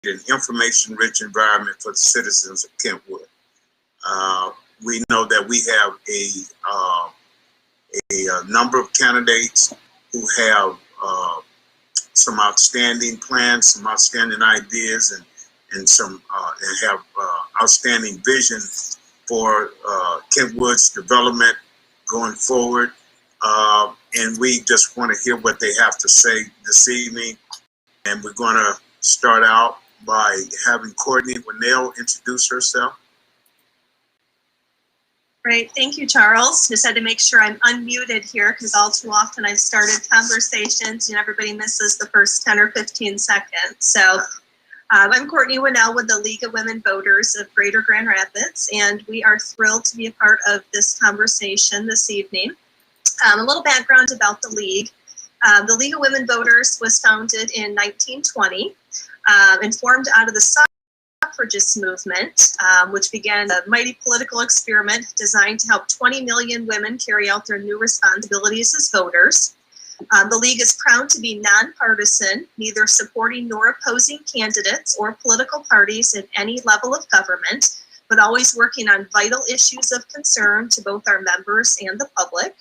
an information-rich environment for the citizens of Kentwood. We know that we have a number of candidates who have some outstanding plans, some outstanding ideas, and have outstanding vision for Kentwood's development going forward. And we just want to hear what they have to say this evening. And we're going to start out by having Courtney Winnell introduce herself. Great, thank you, Charles. Just had to make sure I'm unmuted here because all too often I've started conversations and everybody misses the first 10 or 15 seconds. So I'm Courtney Winnell with the League of Women Voters of Greater Grand Rapids, and we are thrilled to be a part of this conversation this evening. A little background about the League. The League of Women Voters was founded in 1920 and formed out of the suffragist movement, which began a mighty political experiment designed to help 20 million women carry out their new responsibilities as voters. The League is proud to be nonpartisan, neither supporting nor opposing candidates or political parties at any level of government, but always working on vital issues of concern to both our members and the public.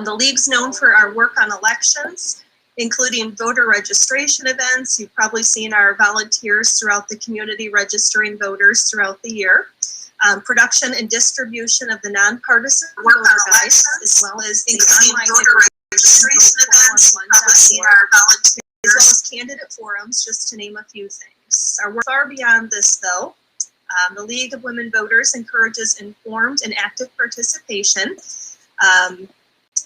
The League's known for our work on elections, including voter registration events. You've probably seen our volunteers throughout the community registering voters throughout the year. Production and distribution of the nonpartisan voter guide, as well as the online voter registration events. You've probably seen our volunteers, as well as candidate forums, just to name a few things. Our work far beyond this, though. The League of Women Voters encourages informed and active participation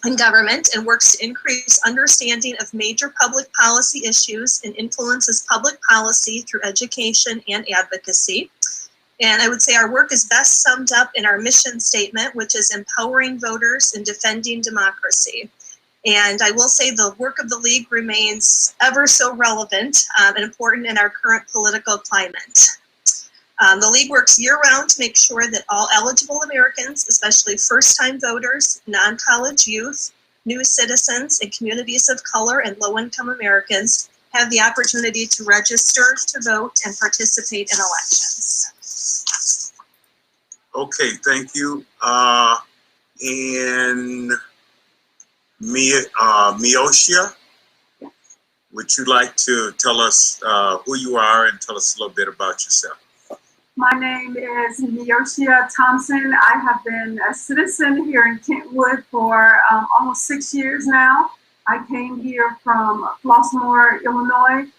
in government and works to increase understanding of major public policy issues and influences public policy through education and advocacy. And I would say our work is best summed up in our mission statement, which is empowering voters and defending democracy. And I will say the work of the League remains ever so relevant and important in our current political climate. The League works year-round to make sure that all eligible Americans, especially first-time voters, non-college youth, new citizens, and communities of color and low-income Americans have the opportunity to register, to vote, and participate in elections. Okay, thank you. And Meochia, would you like to tell us who you are and tell us a little bit about yourself? My name is Meochia Thompson. I have been a citizen here in Kentwood for almost 6 years now. I came here from Flossmoor, Illinois.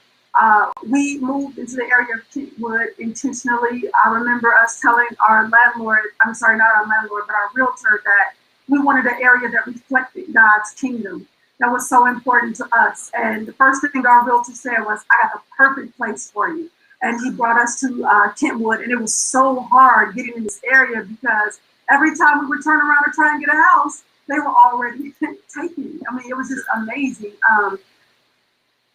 We moved into the area of Kentwood intentionally. I remember us telling our landlord, I'm sorry, not our landlord, but our realtor, that we wanted an area that reflected God's kingdom. That was so important to us. And the first thing our realtor said was, I got the perfect place for you. And he brought us to Kentwood, and it was so hard getting in this area because every time we would turn around and try and get a house, they were already taken. I mean, it was just amazing.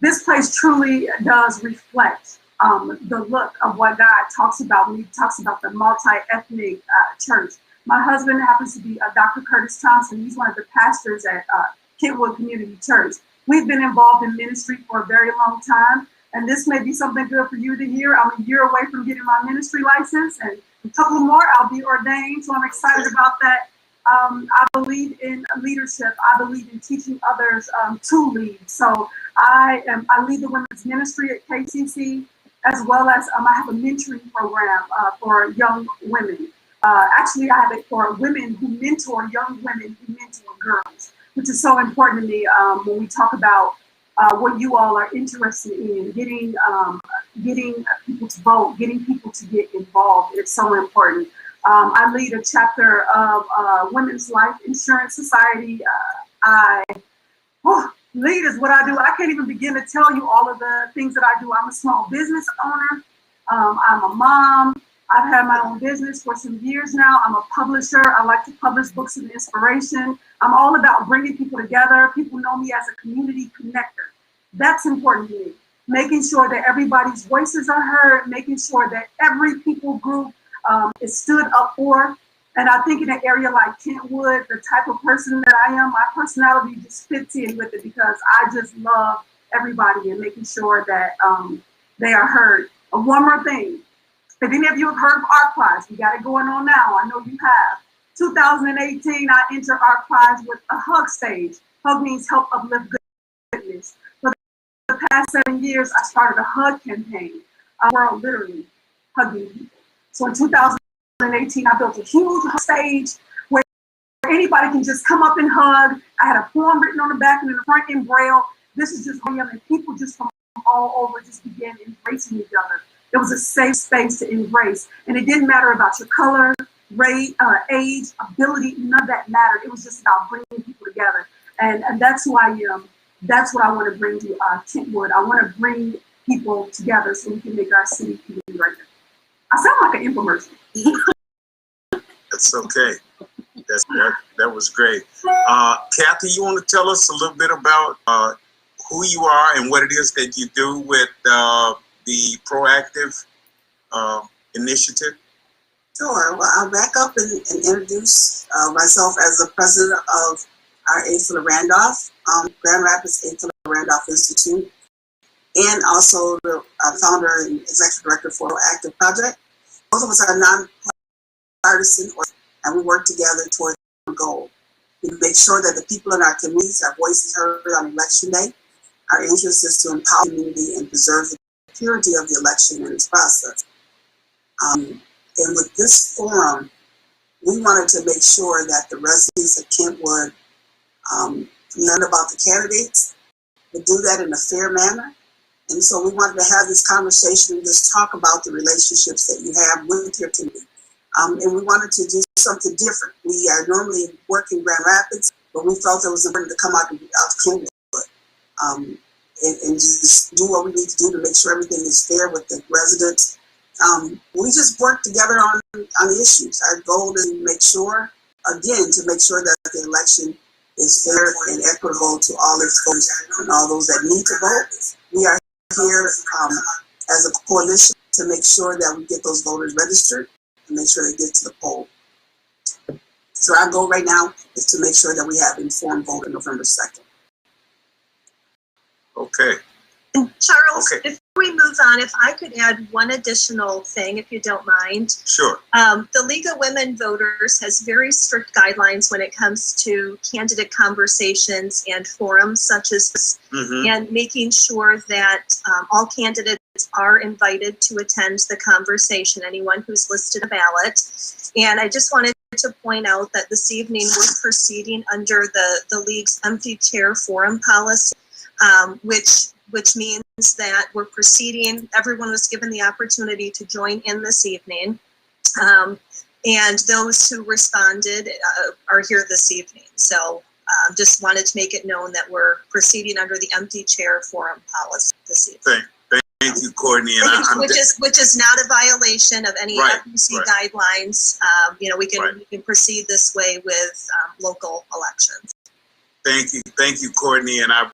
This place truly does reflect the look of what God talks about when he talks about the multi-ethnic church. My husband happens to be Dr. Curtis Thompson. He's one of the pastors at Kentwood Community Church. We've been involved in ministry for a very long time. And this may be something good for you to hear. I'm a year away from getting my ministry license, and a couple more, I'll be ordained. So I'm excited about that. I believe in leadership. I believe in teaching others to lead. So I lead the women's ministry at KCC, as well as I have a mentoring program for young women. Actually, I have it for women who mentor young women who mentor girls, which is so important to me when we talk about what you all are interested in, getting people to vote, getting people to get involved. It's so important. I lead a chapter of Women's Life Insurance Society. Lead is what I do. I can't even begin to tell you all of the things that I do. I'm a small business owner. I'm a mom. I've had my own business for some years now. I'm a publisher. I like to publish books of inspiration. I'm all about bringing people together. People know me as a community connector. That's important to me. Making sure that everybody's voices are heard, making sure that every people group is stood up for. And I think in an area like Kentwood, the type of person that I am, my personality just fits in with it because I just love everybody and making sure that they are heard. One more thing. If any of you have heard of Art Prize, we got it going on now. I know you have. 2018, I entered Art Prize with a hug stage. Hug means help uplift goodness. For the past 7 years, I started a hug campaign. We're literally hugging people. So in 2018, I built a huge stage where anybody can just come up and hug. I had a poem written on the back and in the front in Braille. This is just real, and people just from all over just began embracing each other. It was a safe space to embrace, and it didn't matter about your color, race, age, ability. None of that mattered. It was just about bringing people together, and that's why that's what I want to bring to Kentwood. I want to bring people together so we can make our city community right there. I sound like an infomercial. That's okay. That was great. Kathy, you want to tell us a little bit about who you are and what it is that you do with the Proactive initiative? Sure. Well, I'll back up and introduce myself as the president of our A. Philip Randolph, Grand Rapids A. Philip Randolph Institute, and also the founder and executive director for Proactive Project. Both of us are nonpartisan, and we work together towards a goal. We make sure that the people in our communities have voices heard on election day. Our interest is to empower the community and preserve the purity of the election and its process. And with this forum, we wanted to make sure that the residents of Kentwood learn about the candidates, but do that in a fair manner. And so we wanted to have this conversation and just talk about the relationships that you have with your community. And we wanted to do something different. We are normally working Grand Rapids, but we felt it was important to come out to Kentwood and just do what we need to do to make sure everything is fair with the residents. We just work together on the issues. Our goal is to make sure, again, that the election is fair and equitable to all its voters and all those that need to vote. We are here as a coalition to make sure that we get those voters registered and make sure they get to the poll. So our goal right now is to make sure that we have informed vote on November 2nd. Okay. And Charles, Okay. before we move on, if I could add one additional thing, if you don't mind. Sure. The League of Women Voters has very strict guidelines when it comes to candidate conversations and forums such as this, and making sure that all candidates are invited to attend the conversation, anyone who's listed a ballot. And I just wanted to point out that this evening we're proceeding under the League's empty chair forum policy, which means that we're proceeding, everyone was given the opportunity to join in this evening. And those who responded are here this evening. So just wanted to make it known that we're proceeding under the empty chair forum policy this evening. Thank you, Courtney. And which is not a violation of any FEC guidelines. We can proceed this way with local elections. Thank you, Courtney. And I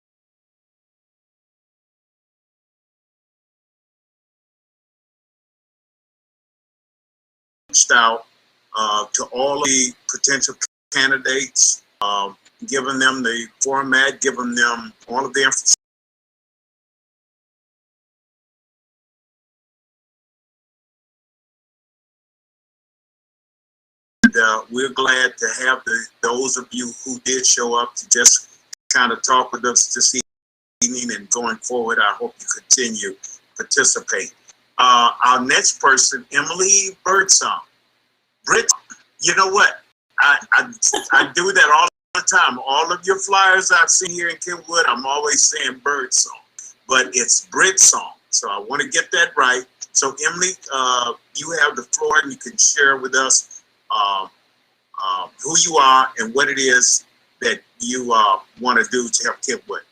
reached out to all of the potential candidates, giving them the format, giving them all of the information. We're glad to have those of you who did show up to just kind of talk with us this evening, and going forward, I hope you continue to participate. Our next person, Emily Bridson. You know what? I do that all the time. All of your flyers I've seen here in Kentwood, I'm always saying Birdsong, but it's Bridson. So I want to get that right. So Emily, you have the floor, and you can share with us who you are and what it is that you want to do to help Kentwood.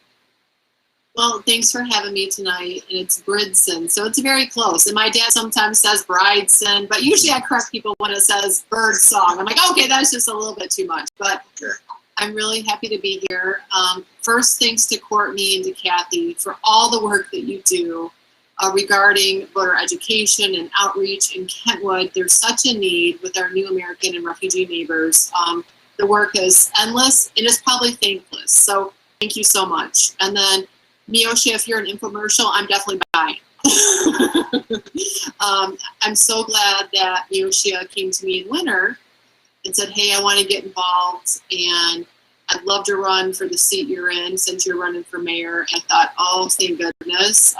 Well, thanks for having me tonight, and it's Bridson, so it's very close. And my dad sometimes says Bridson, but usually I correct people when it says Birdsong. I'm like, okay, that's just a little bit too much, but okay. I'm really happy to be here. First, thanks to Courtney and to Kathy for all the work that you do regarding voter education and outreach in Kentwood. There's such a need with our new American and refugee neighbors. The work is endless and it's probably thankless. So thank you so much. And then Meochia, if you're an infomercial, I'm definitely buying. I'm so glad that Meochia came to me in winter and said, hey, I want to get involved and I'd love to run for the seat you're in since you're running for mayor. And I thought, oh, thank goodness.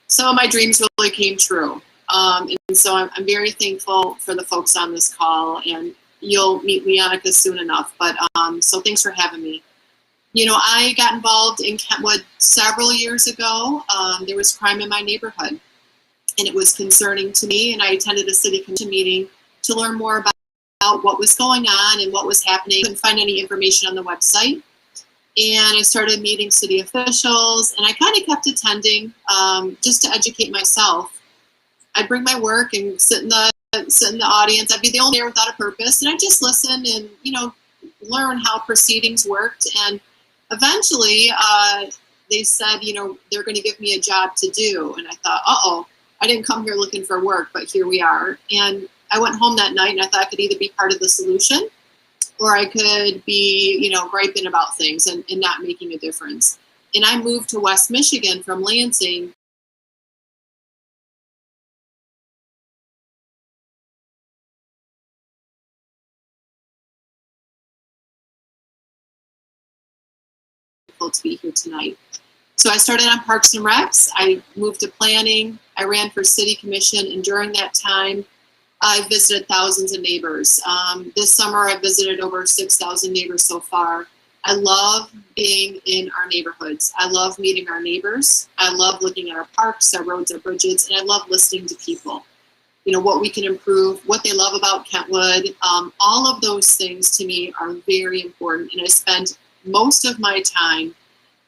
Some of my dreams really came true. And so I'm very thankful for the folks on this call, and you'll meet Leonica soon enough. But so thanks for having me. I got involved in Kentwood several years ago. There was crime in my neighborhood, and it was concerning to me. And I attended a city commission meeting to learn more about what was going on and what was happening. I couldn't find any information on the website. And I started meeting city officials, and I kind of kept attending just to educate myself. I'd bring my work and sit in the audience. I'd be the only mayor without a purpose, and I'd just listen and learn how proceedings worked. And eventually, they said, they're going to give me a job to do. And I thought, uh-oh, I didn't come here looking for work, but here we are. And I went home that night, and I thought I could either be part of the solution or I could be, griping about things and not making a difference. And I moved to West Michigan from Lansing. To be here tonight. So I started on Parks and Recs. I moved to planning. I ran for city commission, and during that time, I visited thousands of neighbors. This summer, I visited over 6,000 neighbors so far. I love being in our neighborhoods. I love meeting our neighbors. I love looking at our parks, our roads, our bridges, and I love listening to people. What we can improve, what they love about Kentwood. All of those things to me are very important, and I spend most of my time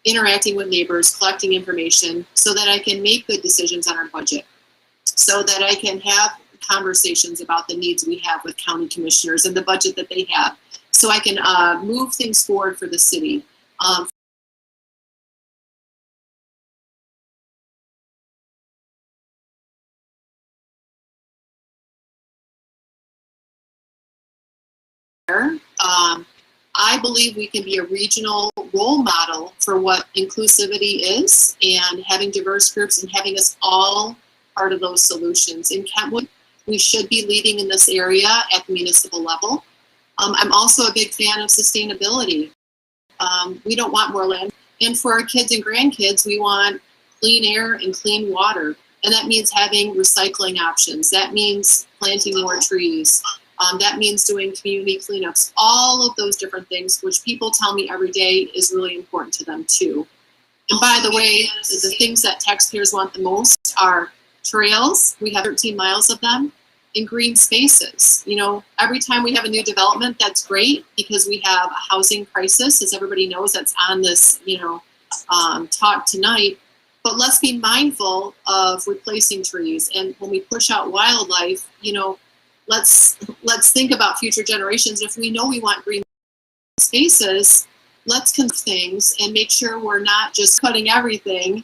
interacting with neighbors, collecting information so that I can make good decisions on our budget, so that I can have conversations about the needs we have with county commissioners and the budget that they have, so I can move things forward for the city. I believe we can be a regional role model for what inclusivity is, and having diverse groups and having us all part of those solutions. In Kentwood, we should be leading in this area at the municipal level. I'm also a big fan of sustainability. We don't want more land. And for our kids and grandkids, we want clean air and clean water. And that means having recycling options. That means planting more trees. That means doing community cleanups. All of those different things, which people tell me every day is really important to them too. And by the way, the things that taxpayers want the most are trails. We have 13 miles of them. In green spaces. Every time we have a new development, that's great because we have a housing crisis, as everybody knows, that's on this, talk tonight. But let's be mindful of replacing trees. And when we push out wildlife, let's think about future generations. If we know we want green spaces, let's consider things and make sure we're not just cutting everything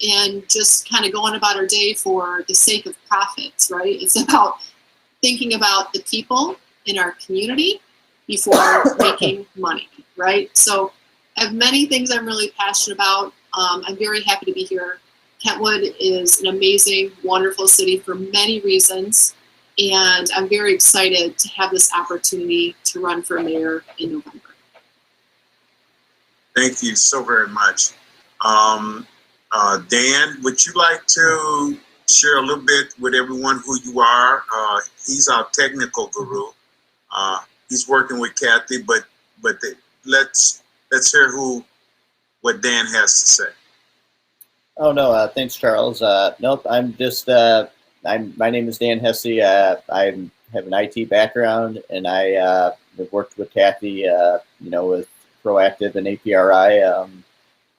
and just kind of going about our day for the sake of profits, right? It's about thinking about the people in our community before making money, right? So I have many things I'm really passionate about. I'm very happy to be here. Kentwood is an amazing, wonderful city for many reasons, and I'm very excited to have this opportunity to run for mayor in November. Thank you so very much. Dan, would you like to share a little bit with everyone who you are? He's our technical guru. He's working with Kathy, but let's hear what Dan has to say. Oh no, thanks, Charles. Nope, I'm just my name is Dan Hesse. I have an IT background, and I have worked with Kathy, with Proactive and APRI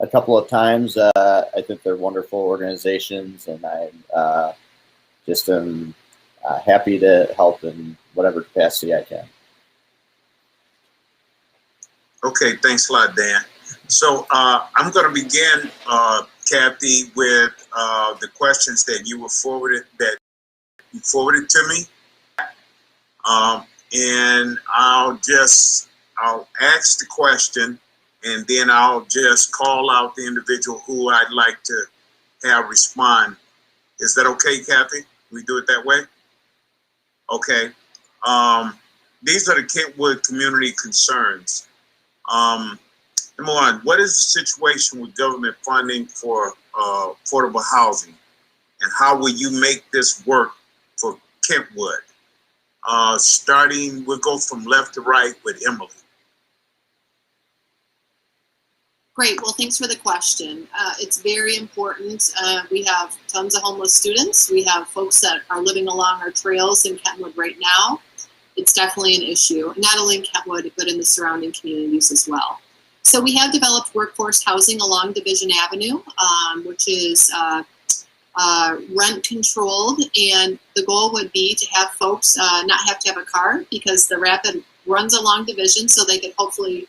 a couple of times. I think they're wonderful organizations, and I'm just am happy to help in whatever capacity I can. Okay, thanks a lot, Dan. So I'm going to begin, Kathy, with the questions that you forwarded to me, and I'll ask the question, and then I'll just call out the individual who I'd like to have respond. Is that okay, Kathy? We do it that way? Okay. These are the Kentwood community concerns. Number one, what is the situation with government funding for affordable housing? And how will you make this work for Kentwood? We'll go from left to right with Emily. Great. Well, thanks for the question. It's very important. We have tons of homeless students. We have folks that are living along our trails in Kentwood right now. It's definitely an issue, not only in Kentwood, but in the surrounding communities as well. So we have developed workforce housing along Division Avenue, which is rent controlled. And the goal would be to have folks not have to have a car, because the rapid runs along Division, so they could hopefully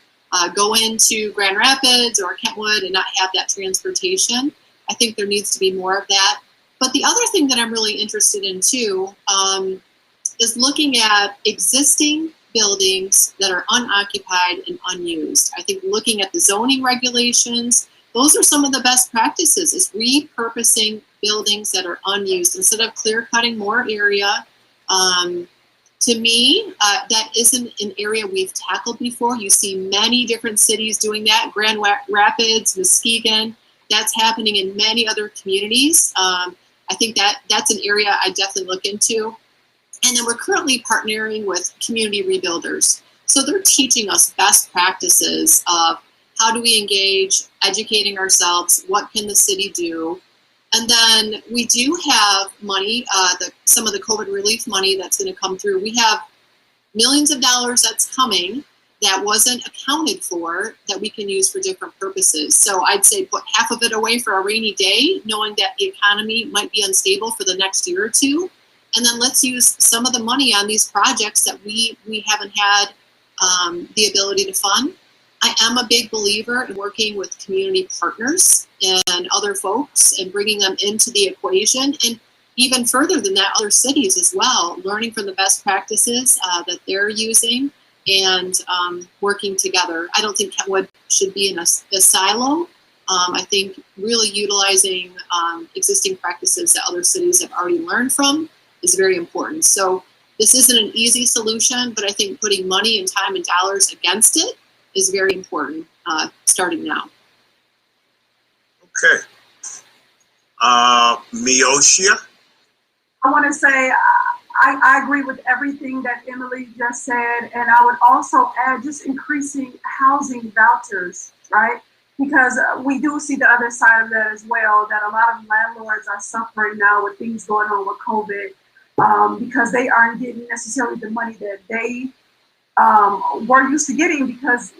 go into Grand Rapids or Kentwood and not have that transportation. I think there needs to be more of that. But the other thing that I'm really interested in too is looking at existing buildings that are unoccupied and unused. I think looking at the zoning regulations, those are some of the best practices, is repurposing buildings that are unused instead of clear cutting more area. To me, that isn't an area we've tackled before. You see many different cities doing that. Grand Rapids, Muskegon, that's happening in many other communities. I think that's an area I definitely look into. And then we're currently partnering with community rebuilders. So they're teaching us best practices of how do we engage, educating ourselves, what can the city do. And then we do have money, some of the COVID relief money that's going to come through. We have millions of dollars that's coming that wasn't accounted for that we can use for different purposes. So I'd say put half of it away for a rainy day, knowing that the economy might be unstable for the next year or two. And then let's use some of the money on these projects that we haven't had the ability to fund. I am a big believer in working with community partners and other folks and bringing them into the equation, and even further than that, other cities as well, learning from the best practices that they're using and working together. I don't think Kentwood should be in a silo. I think really utilizing existing practices that other cities have already learned from is very important. So this isn't an easy solution, but I think putting money and time and dollars against it is very important starting now. Okay. Meochia? I want to say I agree with everything that Emily just said, and I would also add just increasing housing vouchers, right? Because we do see the other side of that as well, that a lot of landlords are suffering now with things going on with COVID because they aren't getting necessarily the money that they we're used to getting, because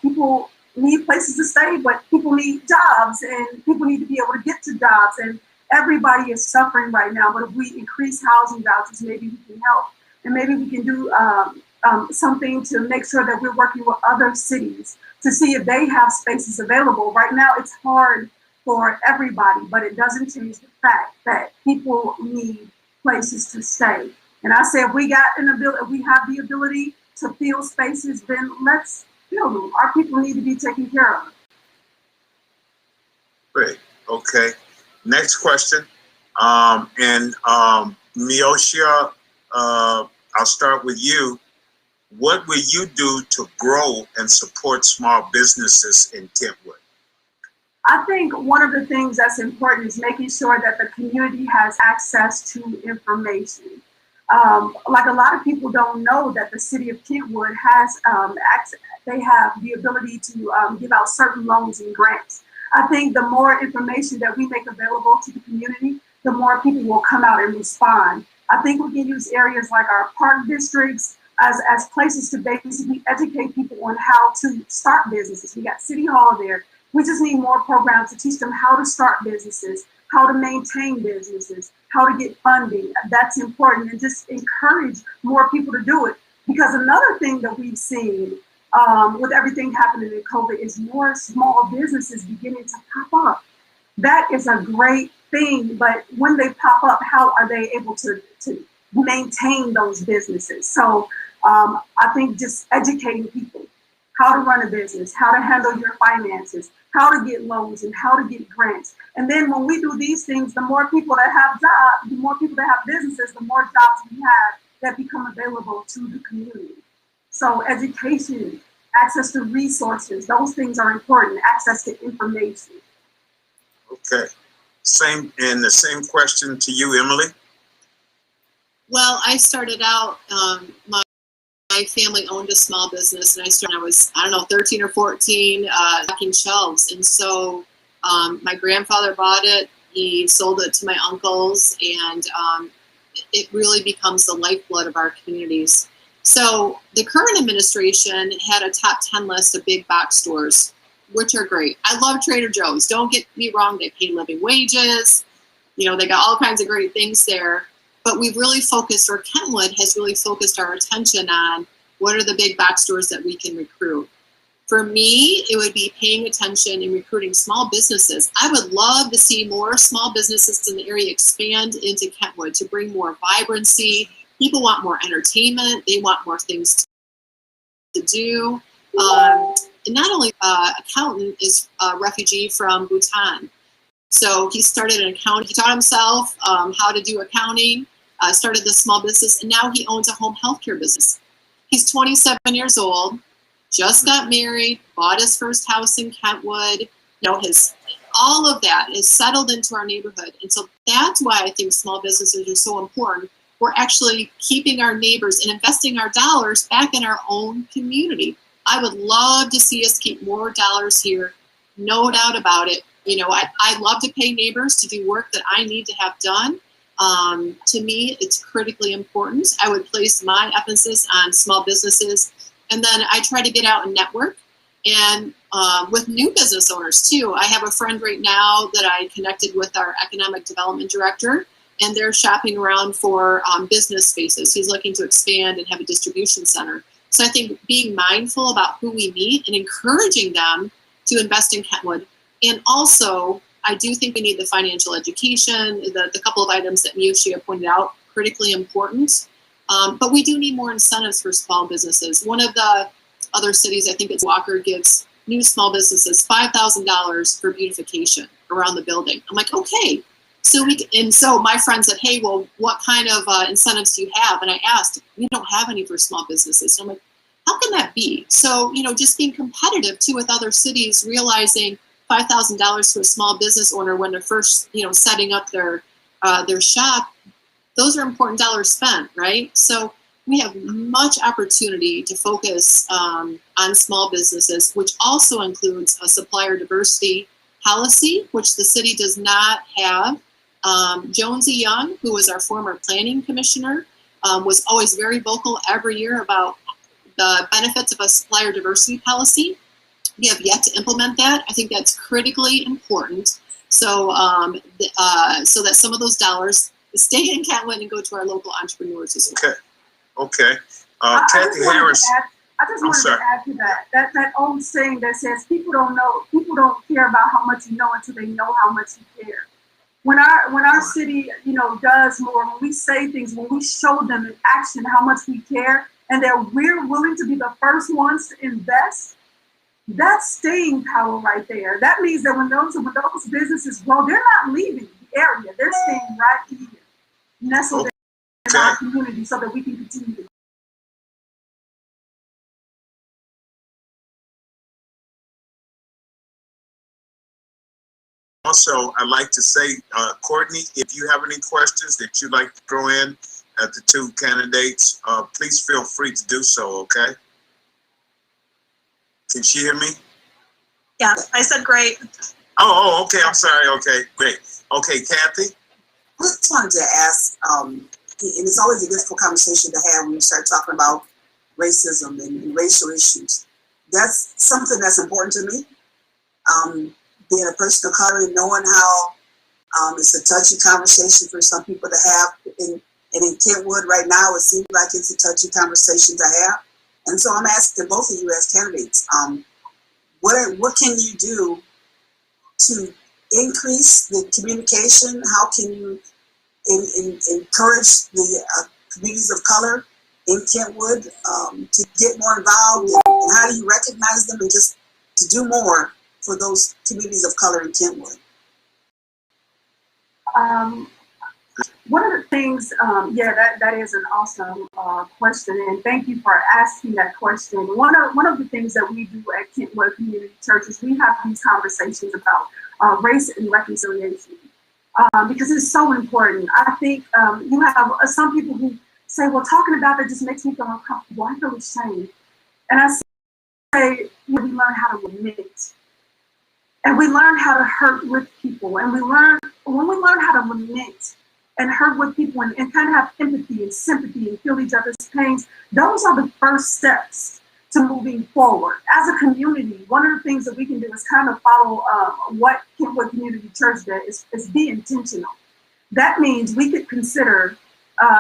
people need places to stay, but people need jobs, and people need to be able to get to jobs, and everybody is suffering right now. But if we increase housing vouchers, maybe we can help, and maybe we can do something to make sure that we're working with other cities to see if they have spaces available. Right now, it's hard for everybody, but it doesn't change the fact that people need places to stay. And I say, if we have the ability to fill spaces, then let's fill them. Our people need to be taken care of. Great. Okay. Next question. Meochia, I'll start with you. What will you do to grow and support small businesses in Kentwood? I think one of the things that's important is making sure that the community has access to information. Like a lot of people don't know that the city of Kentwood has access. They have the ability to give out certain loans and grants. I think the more information that we make available to the community, the more people will come out and respond. I think we can use areas like our park districts as places to basically educate people on how to start businesses. We got City Hall there. We just need more programs to teach them how to start businesses, how to maintain businesses, how to get funding. That's important, and just encourage more people to do it. Because another thing that we've seen with everything happening in COVID is more small businesses beginning to pop up. That is a great thing, but when they pop up, how are they able to maintain those businesses? So I think just educating people how to run a business, how to handle your finances, how to get loans, and how to get grants. And then when we do these things, the more people that have jobs, the more people that have businesses, the more jobs we have that become available to the community. So education, access to resources, those things are important, access to information. Okay. The same question to you, Emily. Well, I started out, my family owned a small business, and I started when I was, 13 or 14, stocking shelves. And so my grandfather bought it, he sold it to my uncles, and it really becomes the lifeblood of our communities. So the current administration had a top 10 list of big box stores, which are great. I love Trader Joe's. Don't get me wrong, they pay living wages. They got all kinds of great things there. But we've really focused, or Kentwood has really focused our attention on what are the big box stores that we can recruit. For me, it would be paying attention and recruiting small businesses. I would love to see more small businesses in the area expand into Kentwood to bring more vibrancy. People want more entertainment. They want more things to do. And not only accountant is a refugee from Bhutan. So he started an account. He taught himself how to do accounting, started this small business, and now he owns a home healthcare business. He's 27 years old, just got married, bought his first house in Kentwood. All of that is settled into our neighborhood. And so that's why I think small businesses are so important. We're actually keeping our neighbors and investing our dollars back in our own community. I would love to see us keep more dollars here, no doubt about it. I love to pay neighbors to do work that I need to have done. To me, it's critically important. I would place my emphasis on small businesses. And then I try to get out and network and with new business owners too. I have a friend right now that I connected with our economic development director, and they're shopping around for business spaces. He's looking to expand and have a distribution center. So I think being mindful about who we meet and encouraging them to invest in Kentwood. And also, I do think we need the financial education, the couple of items that Meochia pointed out, critically important. But we do need more incentives for small businesses. One of the other cities, I think it's Walker, gives new small businesses $5,000 for beautification around the building. I'm like, okay. So my friend said, hey, well, what kind of incentives do you have? And I asked, we don't have any for small businesses. So I'm like, how can that be? So, just being competitive too with other cities, realizing $5,000 to a small business owner when they're first, setting up their shop, those are important dollars spent, right? So we have much opportunity to focus on small businesses, which also includes a supplier diversity policy, which the city does not have. Jonesy Young, who was our former planning commissioner, was always very vocal every year about the benefits of a supplier diversity policy. We have yet to implement that. I think that's critically important. So, so that some of those dollars stay in Kentwood and go to our local entrepreneurs as well. Okay. Kathy Harris. I just wanted to add to that old saying that says people don't care about how much you know until they know how much you care. When our city, does more, when we say things, when we show them in action how much we care, and that we're willing to be the first ones to invest, that's staying power right there. That means that when those businesses grow, they're not leaving the area. They're staying right here, nestled in our community, so that we can continue to. Also, I'd like to say, Courtney, if you have any questions that you'd like to throw in at the two candidates, please feel free to do so, okay? Can she hear me? Yeah, I said great. Oh, okay, I'm sorry, okay, great. Okay, Kathy? I just wanted to ask, and it's always a difficult conversation to have when you start talking about racism and racial issues. That's something that's important to me. Being a person of color and knowing how it's a touchy conversation for some people to have. And in Kentwood right now, it seems like it's a touchy conversation to have. And so I'm asking both of you as candidates, what can you do to increase the communication? How can you encourage the communities of color in Kentwood to get more involved, and how do you recognize them and just to do more for those communities of color in Kentwood? One of the things, that is an awesome question, and thank you for asking that question. One of the things that we do at Kentwood Community Church is we have these conversations about race and reconciliation because it's so important. I think you have some people who say, well, talking about that just makes me feel uncomfortable. I feel ashamed. And I say, we learn how to lament. And we learn how to hurt with people. And when we learn how to lament and hurt with people and kind of have empathy and sympathy and feel each other's pains, those are the first steps to moving forward. As a community, one of the things that we can do is kind of follow what Kentwood Community Church does is be intentional. That means we could consider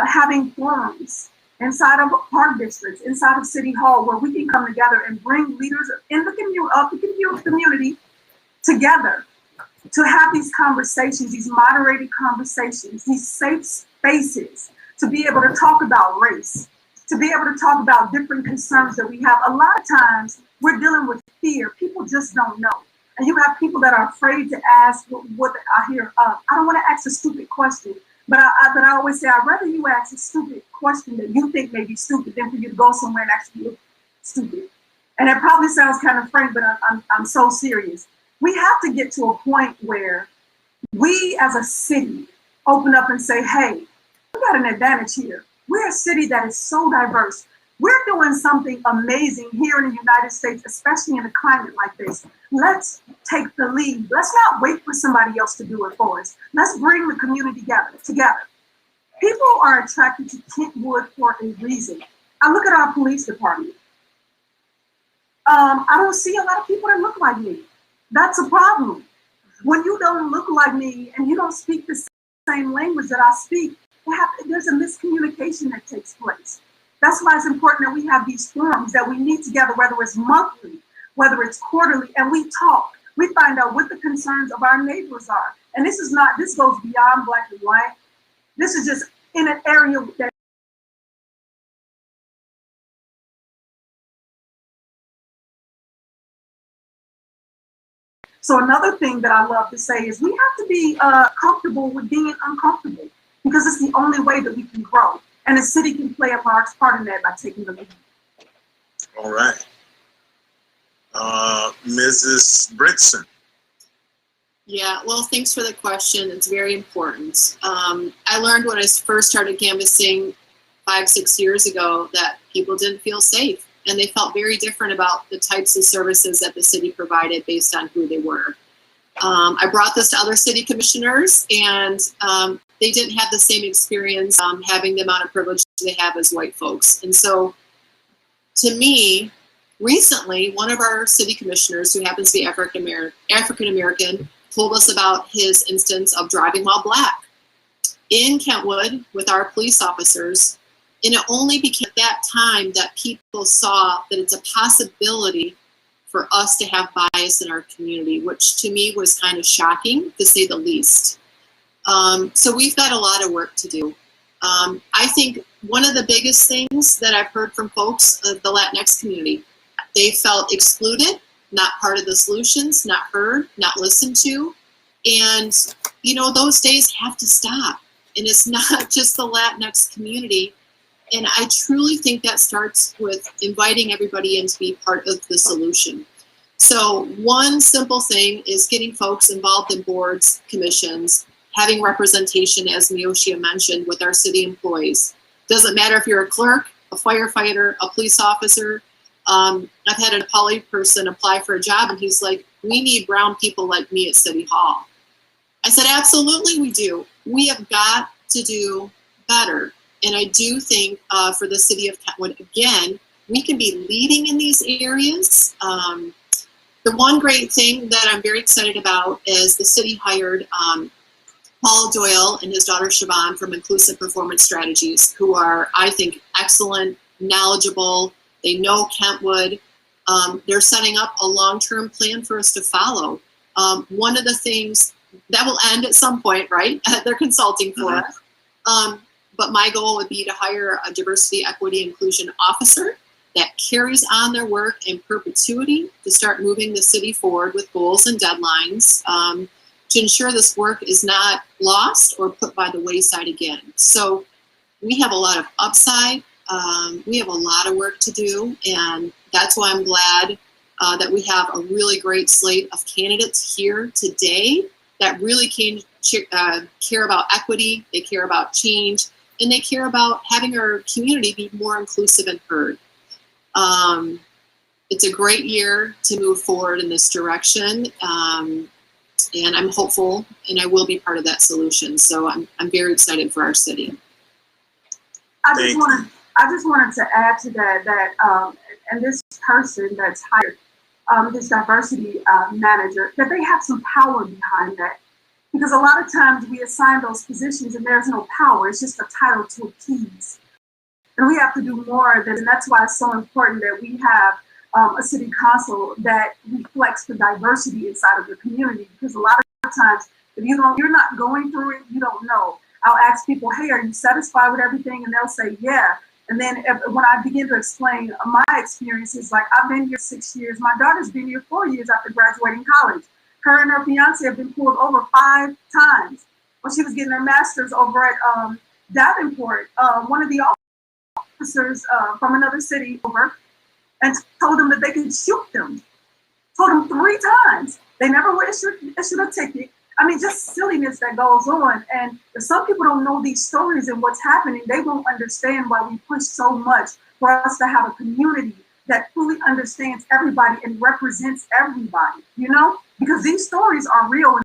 having forums inside of park districts, inside of City Hall, where we can come together and bring leaders in the community together to have these conversations, these moderated conversations, these safe spaces to be able to talk about race, to be able to talk about different concerns that we have. A lot of times we're dealing with fear. People just don't know. And you have people that are afraid to ask what I hear. I don't want to ask a stupid question, but I always say, I'd rather you ask a stupid question that you think may be stupid than for you to go somewhere and actually look stupid. And it probably sounds kind of frank, but I'm so serious. We have to get to a point where we as a city open up and say, hey, we got an advantage here. We're a city that is so diverse. We're doing something amazing here in the United States, especially in a climate like this. Let's take the lead. Let's not wait for somebody else to do it for us. Let's bring the community together. People are attracted to Kentwood for a reason. I look at our police department. I don't see a lot of people that look like me. That's a problem. When you don't look like me and you don't speak the same language that I speak, there's a miscommunication that takes place. That's why it's important that we have these forums, that we meet together, whether it's monthly, whether it's quarterly, and we talk. We find out what the concerns of our neighbors are. And this goes beyond black and white. This is just in an area that So another thing that I love to say is we have to be comfortable with being uncomfortable, because it's the only way that we can grow. And the city can play a large part in that by taking the lead. All right. Mrs. Bridson. Yeah, well, thanks for the question. It's very important. I learned when I first started canvassing 5-6 years ago that people didn't feel safe, and they felt very different about the types of services that the city provided based on who they were. I brought this to other city commissioners, and they didn't have the same experience having the amount of privilege they have as white folks. And so, to me, recently, one of our city commissioners, who happens to be African American, told us about his instance of driving while black in Kentwood with our police officers. And it only became at that time that people saw that it's a possibility for us to have bias in our community, which to me was kind of shocking, to say the least. So we've got a lot of work to do. I think one of the biggest things that I've heard from folks of the Latinx community, they felt excluded, not part of the solutions, not heard, not listened to. And, you know, those days have to stop. And it's not just the Latinx community. And I truly think that starts with inviting everybody in to be part of the solution. So one simple thing is getting folks involved in boards, commissions, having representation, as Meochia mentioned, with our city employees. Doesn't matter if you're a clerk, a firefighter, a police officer. I've had a poly person apply for a job, and he's like, we need brown people like me at City Hall. I said, absolutely we do. We have got to do better. And I do think for the city of Kentwood, again, we can be leading in these areas. The one great thing that I'm very excited about is the city hired Paul Doyle and his daughter Siobhan from Inclusive Performance Strategies, who are, I think, excellent, knowledgeable. They know Kentwood. They're setting up a long-term plan for us to follow. One of the things that will end at some point, right? They're consulting for us. But my goal would be to hire a diversity, equity, inclusion officer that carries on their work in perpetuity to start moving the city forward with goals and deadlines to ensure this work is not lost or put by the wayside again. So we have a lot of upside. We have a lot of work to do, and that's why I'm glad that we have a really great slate of candidates here today that really care about equity, they care about change, and they care about having our community be more inclusive and heard. It's a great year to move forward in this direction, and I'm hopeful, and I will be part of that solution. So I'm very excited for our city. I just wanted to add to that and this person that's hired, this diversity manager, that they have some power behind that. Because a lot of times we assign those positions and there's no power. It's just a title to appease. And we have to do more of this. And that's why it's so important that we have a city council that reflects the diversity inside of the community. Because a lot of times, if you're not going through it, you don't know. I'll ask people, hey, are you satisfied with everything? And they'll say, yeah. And then when I begin to explain my experiences, like I've been here 6 years. My daughter's been here 4 years after graduating college. Her and her fiance have been pulled over 5 times when she was getting her master's over at Davenport. One of the officers from another city over and told them that they could shoot them. Told them 3 times. They never were issued a ticket. I mean, just silliness that goes on. And if some people don't know these stories and what's happening, they won't understand why we push so much for us to have a community that fully understands everybody and represents everybody, you know? Because these stories are real and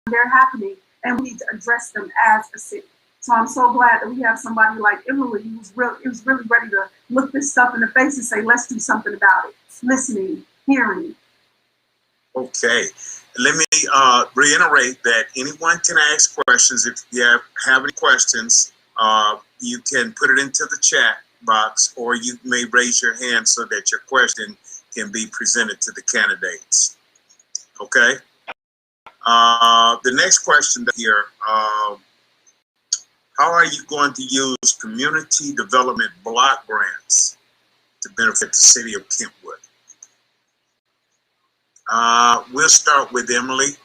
they're happening, and we need to address them as a city. So I'm so glad that we have somebody like Emily who's really ready to look this stuff in the face and say, let's do something about it. Listening, hearing. Okay. Let me reiterate that anyone can ask questions. If you have any questions, you can put it into the chat box, or you may raise your hand so that your question can be presented to the candidates. Okay. The next question here, how are you going to use community development block grants to benefit the city of Kentwood? We'll start with Emily,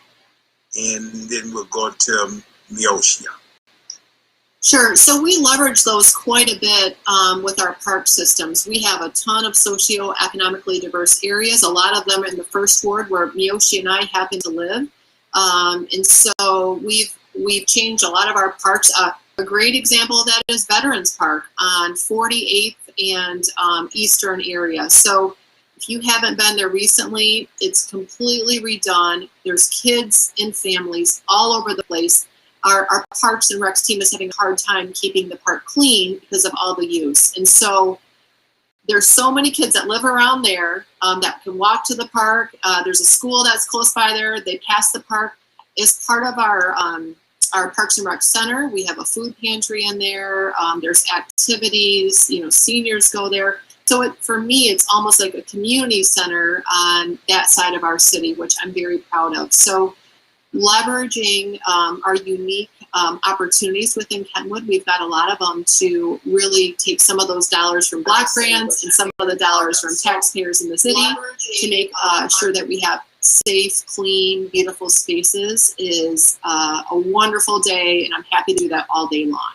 and then we'll go to Meochia. Sure. So we leverage those quite a bit with our park systems. We have a ton of socioeconomically diverse areas. A lot of them are in the first ward where Meochia and I happen to live. And so we've changed a lot of our parks. A great example of that is Veterans Park on 48th and Eastern area. So if you haven't been there recently, it's completely redone. There's kids and families all over the place. Our Parks and Recs team is having a hard time keeping the park clean because of all the use. And so there's so many kids that live around there that can walk to the park. There's a school that's close by there. They pass the park. As part of our Parks and Rec Center, we have a food pantry in there. There's activities, seniors go there. So for me, it's almost like a community center on that side of our city, which I'm very proud of. So leveraging our unique opportunities within Kentwood, we've got a lot of them to really take some of those dollars from block grants and some of the dollars from taxpayers in the city to make sure that we have safe, clean, beautiful spaces. Is a wonderful day, and I'm happy to do that all day long.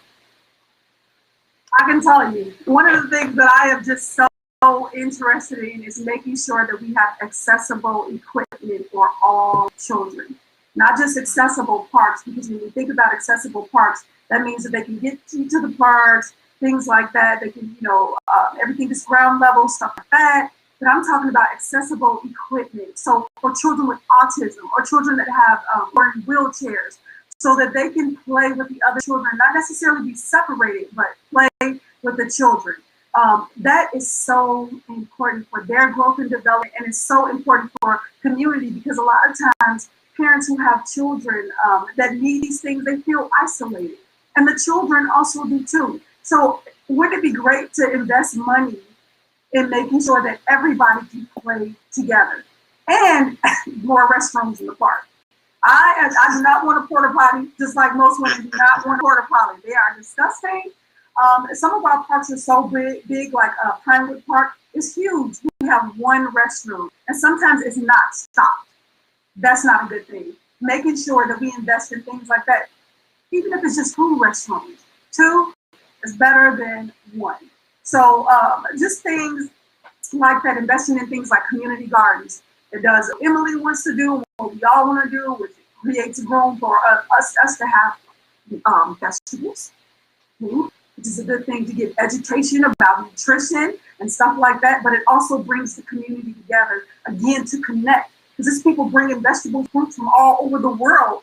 I can tell you, one of the things that I am just so interested in is making sure that we have accessible equipment for all children. Not just accessible parks, because when you think about accessible parks, that means that they can get to the parks, things like that. They can, everything is ground level, stuff like that. But I'm talking about accessible equipment. So for children with autism or children that have or in wheelchairs, so that they can play with the other children, not necessarily be separated, but play with the children. That is so important for their growth and development, and it's so important for community, because a lot of times parents who have children that need these things, they feel isolated, and the children also do too. So wouldn't it be great to invest money in making sure that everybody can play together, and more restrooms in the park? I do not want a porta potty, just like most women do not want a porta potty. They are disgusting. Some of our parks are so big like Pinewood Park is huge. We have one restroom, and sometimes it's not stocked. That's not a good thing. Making sure that we invest in things like that, even if it's just 2 restrooms. 2 is better than 1. So just things like that, investing in things like community gardens. It does what Emily wants to do, what we all want to do, which creates room for us to have vegetables, food, which is a good thing to get education about nutrition and stuff like that. But it also brings the community together, again, to connect. Because there's people bringing vegetable fruits from all over the world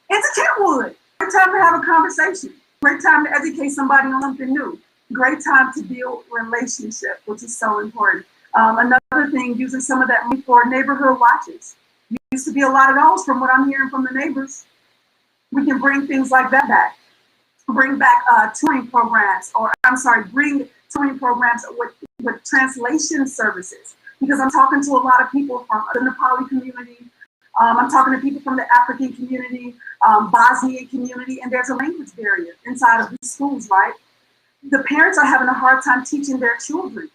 into Kentwood. Great time to have a conversation. Great time to educate somebody on something new. Great time to build relationship, which is so important. Another thing, using some of that money for neighborhood watches. Used to be a lot of those from what I'm hearing from the neighbors. We can bring things like that back. Bring back touring programs, bring touring programs with translation services. Because I'm talking to a lot of people from the Nepali community. I'm talking to people from the African community, Bosnian community, and there's a language barrier inside of these schools, right? The parents are having a hard time teaching their children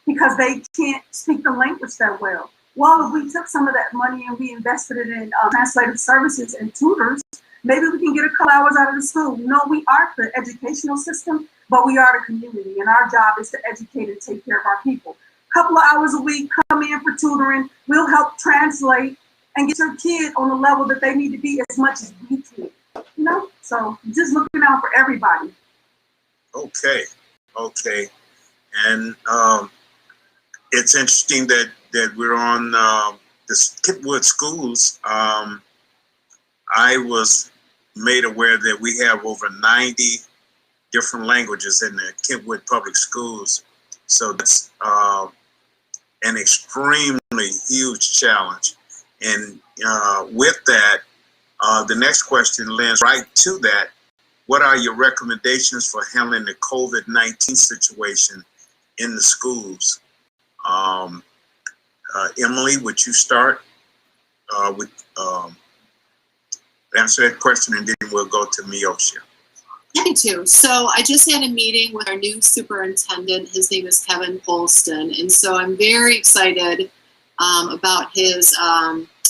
because they can't speak the language that well. Well, if we took some of that money and we invested it in translative services and tutors, maybe we can get a couple hours out of the school. No, we aren't the educational system, but we are the community, and our job is to educate and take care of our people. Couple of hours a week, come in for tutoring. We'll help translate and get your kid on the level that they need to be as much as we can. You know, so just looking out for everybody. Okay, and it's interesting that we're on the Kentwood schools. I was made aware that we have over 90 different languages in the Kentwood public schools, so that's an extremely huge challenge. And with that, the next question lends right to that. What are your recommendations for handling the COVID-19 situation in the schools? Emily, would you start with answer that question, and then we'll go to Meochia. Happy to. So I just had a meeting with our new superintendent. His name is Kevin Polston. And so I'm very excited about his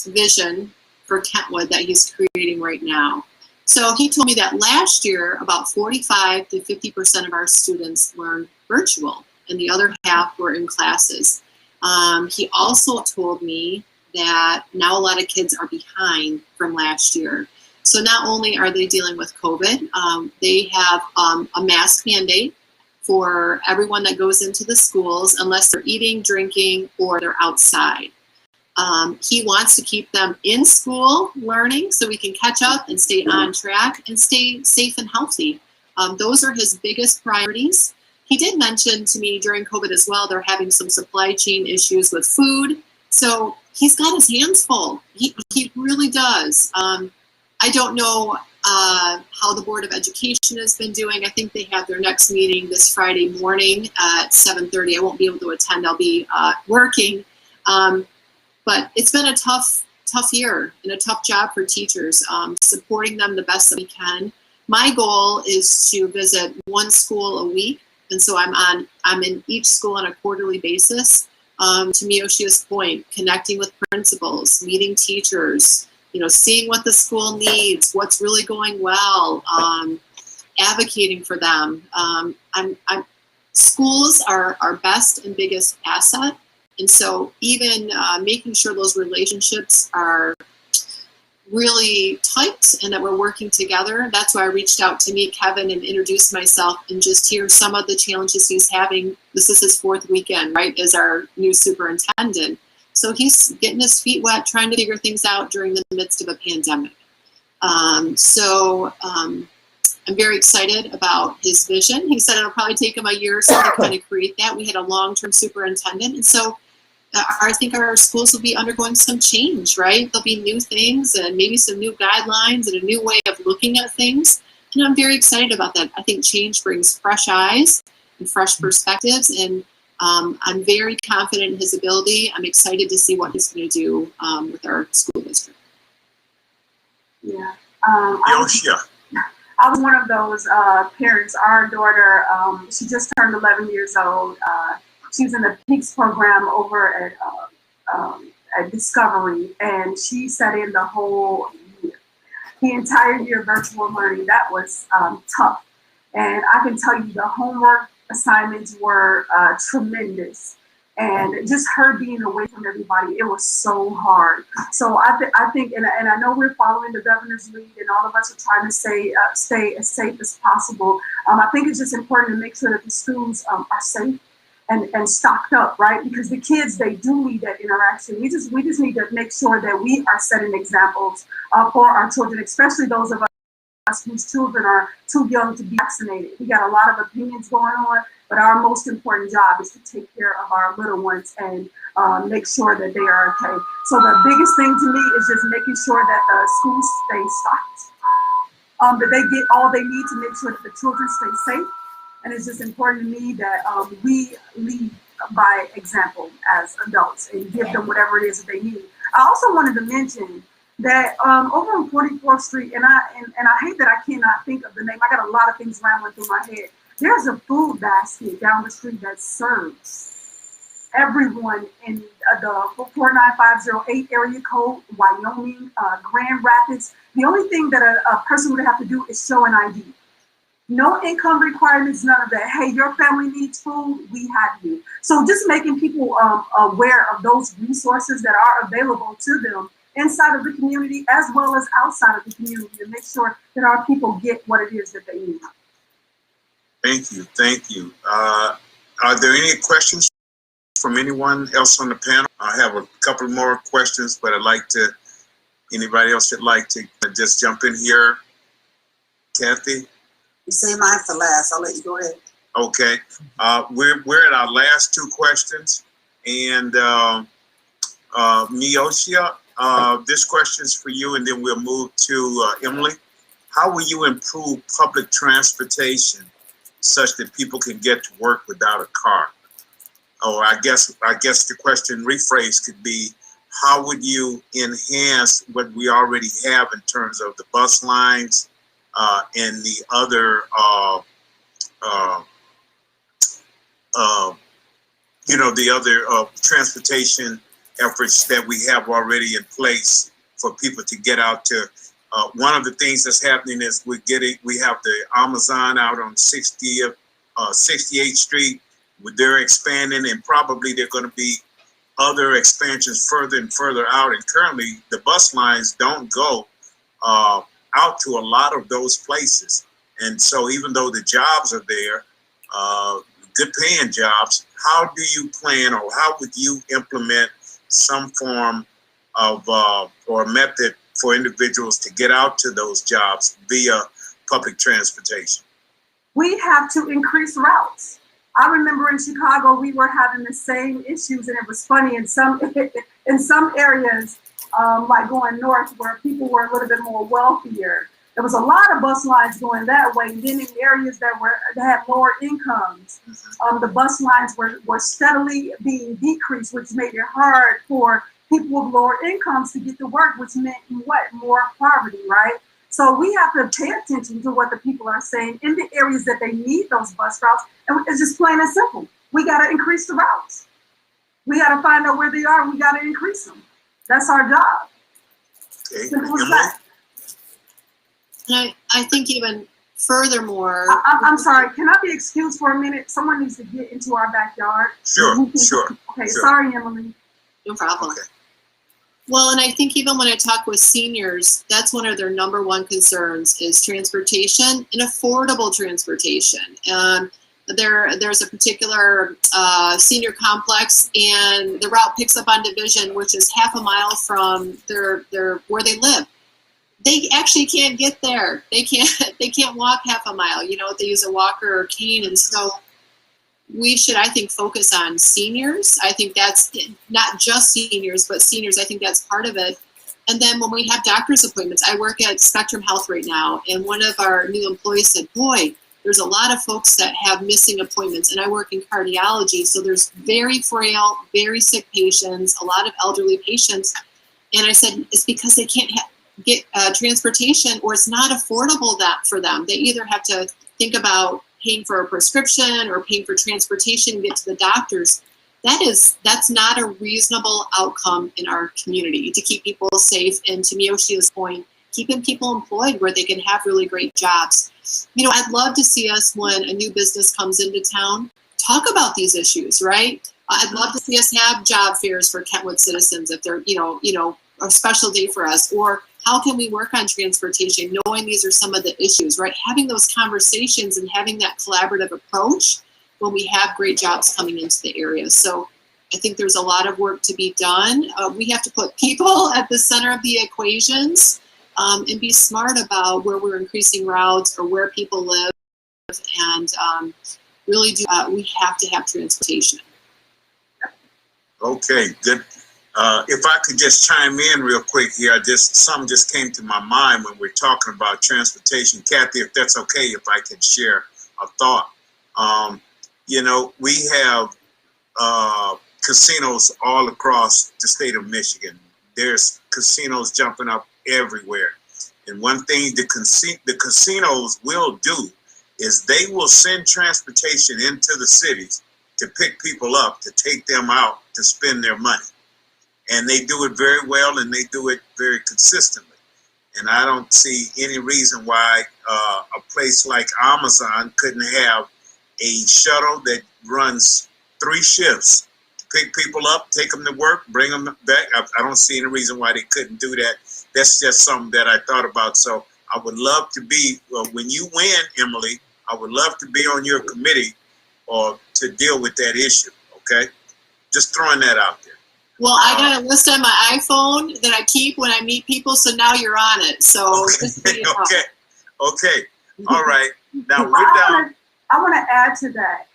vision for Kentwood that he's creating right now. So he told me that last year, about 45 to 50% of our students learned virtual, and the other half were in classes. He also told me that now a lot of kids are behind from last year. So not only are they dealing with COVID, they have a mask mandate for everyone that goes into the schools unless they're eating, drinking, or they're outside. He wants to keep them in school learning so we can catch up and stay on track and stay safe and healthy. Those are his biggest priorities. He did mention to me during COVID as well, they're having some supply chain issues with food. So he's got his hands full. He really does. I don't know how the Board of Education has been doing. I think they have their next meeting this Friday morning at 7:30. I won't be able to attend. I'll be working. But it's been a tough year and a tough job for teachers, supporting them the best that we can. My goal is to visit one school a week. And so I'm in each school on a quarterly basis. To Meochia's point, connecting with principals, meeting teachers, seeing what the school needs, what's really going well, advocating for them. Schools are our best and biggest asset. And so even making sure those relationships are really tight and that we're working together. That's why I reached out to meet Kevin and introduce myself and just hear some of the challenges he's having. This is his 4th weekend, right, as our new superintendent. So he's getting his feet wet, trying to figure things out during the midst of a pandemic. I'm very excited about his vision. He said it'll probably take him a year or so to kind of create that. We had a long-term superintendent. And so I think our schools will be undergoing some change, right? There'll be new things and maybe some new guidelines and a new way of looking at things. And I'm very excited about that. I think change brings fresh eyes and fresh perspectives. And I'm very confident in his ability. I'm excited to see what he's going to do with our school district. Yeah. I was one of those parents. Our daughter, she just turned 11 years old. She was in the PEAKS program over at Discovery, and she sat in the whole year, the entire year virtual learning. That was tough. And I can tell you the homework assignments were tremendous. And just her being away from everybody, it was so hard. So I think, and I know we're following the governor's lead, and all of us are trying to stay as safe as possible. I think it's just important to make sure that the schools are safe and stocked up, right? Because the kids, they do need that interaction. We just need to make sure that we are setting examples for our children, especially those of us whose children are too young to be vaccinated. We got a lot of opinions going on, but our most important job is to take care of our little ones and make sure that they are okay. So the biggest thing to me is just making sure that the schools stay stocked, that they get all they need to make sure that the children stay safe. And it's just important to me that we lead by example as adults and give them whatever it is that they need. I also wanted to mention that over on 44th Street, and I hate that I cannot think of the name. I got a lot of things rambling through my head. There's a food basket down the street that serves everyone in the 49508 area code, Wyoming, Grand Rapids. The only thing that a person would have to do is show an ID. No income requirements, none of that. Hey, your family needs food, we have you. So just making people aware of those resources that are available to them inside of the community as well as outside of the community, to make sure that our people get what it is that they need. Thank you. Thank you. Are there any questions from anyone else on the panel? I have a couple more questions, but I'd like to, anybody else that'd like to just jump in here? Kathy? You say mine for last. I'll let you go ahead. Okay. We're at our last two questions. And Meochia, this question's for you, and then we'll move to Emily. How will you improve public transportation such that people can get to work without a car? Or I guess the question rephrased could be, how would you enhance what we already have in terms of the bus lines and the other the other transportation efforts that we have already in place for people to get out to. One of the things that's happening is we have the Amazon out on 68th Street. They're expanding, and probably they're going to be other expansions further and further out. And currently, the bus lines don't go out to a lot of those places. And so even though the jobs are there, good paying jobs, how do you plan, or how would you implement some form of or method for individuals to get out to those jobs via public transportation? We have to increase routes. I remember in Chicago, we were having the same issues, and it was funny in some areas, like going north, where people were a little bit more wealthier. There was a lot of bus lines going that way. And then in areas that had lower incomes, the bus lines were steadily being decreased, which made it hard for people with lower incomes to get to work, which meant what? More poverty, right? So we have to pay attention to what the people are saying in the areas that they need those bus routes. And it's just plain and simple. We got to increase the routes. We got to find out where they are. We got to increase them. That's our job. Okay. Simple as that. And I think even furthermore, I'm sorry, can I be excused for a minute? Someone needs to get into our backyard. Sure. Okay, Sure. Sorry, Emily. no problem. Okay. Well, and I think even when I talk with seniors, that's one of their number one concerns is transportation and affordable transportation. And there's a particular senior complex, and the route picks up on Division, which is half a mile from their where they live. They actually can't get there. They can't walk half a mile. They use a walker or cane, and so we should, I think, focus on seniors. I think that's not just seniors, but seniors. I think that's part of it. And then when we have doctor's appointments, I work at Spectrum Health right now, and one of our new employees said, "Boy, there's a lot of folks that have missing appointments," and I work in cardiology, so there's very frail, very sick patients, a lot of elderly patients. And I said, it's because they can't get transportation, or it's not affordable for them. They either have to think about paying for a prescription or paying for transportation to get to the doctors. That's not a reasonable outcome in our community to keep people safe, and to Meochia's point, keeping people employed where they can have really great jobs. You know, I'd love to see us, when a new business comes into town, talk about these issues, right? I'd love to see us have job fairs for Kentwood citizens if they're, a special day for us, or how can we work on transportation, knowing these are some of the issues, right? Having those conversations and having that collaborative approach when we have great jobs coming into the area. So I think there's a lot of work to be done. We have to put people at the center of the equations, and be smart about where we're increasing routes or where people live, and really we have to have transportation. Okay, good. If I could just chime in real quick here, something just came to my mind when we're talking about transportation. Kathy, if that's okay, if I can share a thought. We have casinos all across the state of Michigan. There's casinos jumping up everywhere. And one thing the casinos will do is they will send transportation into the cities to pick people up, to take them out to spend their money. And they do it very well, and they do it very consistently. And I don't see any reason why a place like Amazon couldn't have a shuttle that runs 3 shifts to pick people up, take them to work, bring them back. I don't see any reason why they couldn't do that. That's just something that I thought about. So I would love to be, when you win, Emily, I would love to be on your committee or to deal with that issue, okay? Just throwing that out there. Well, I got a list on my iPhone that I keep when I meet people, so now you're on it. So okay, okay, all right. Now we're down. I want to add to that.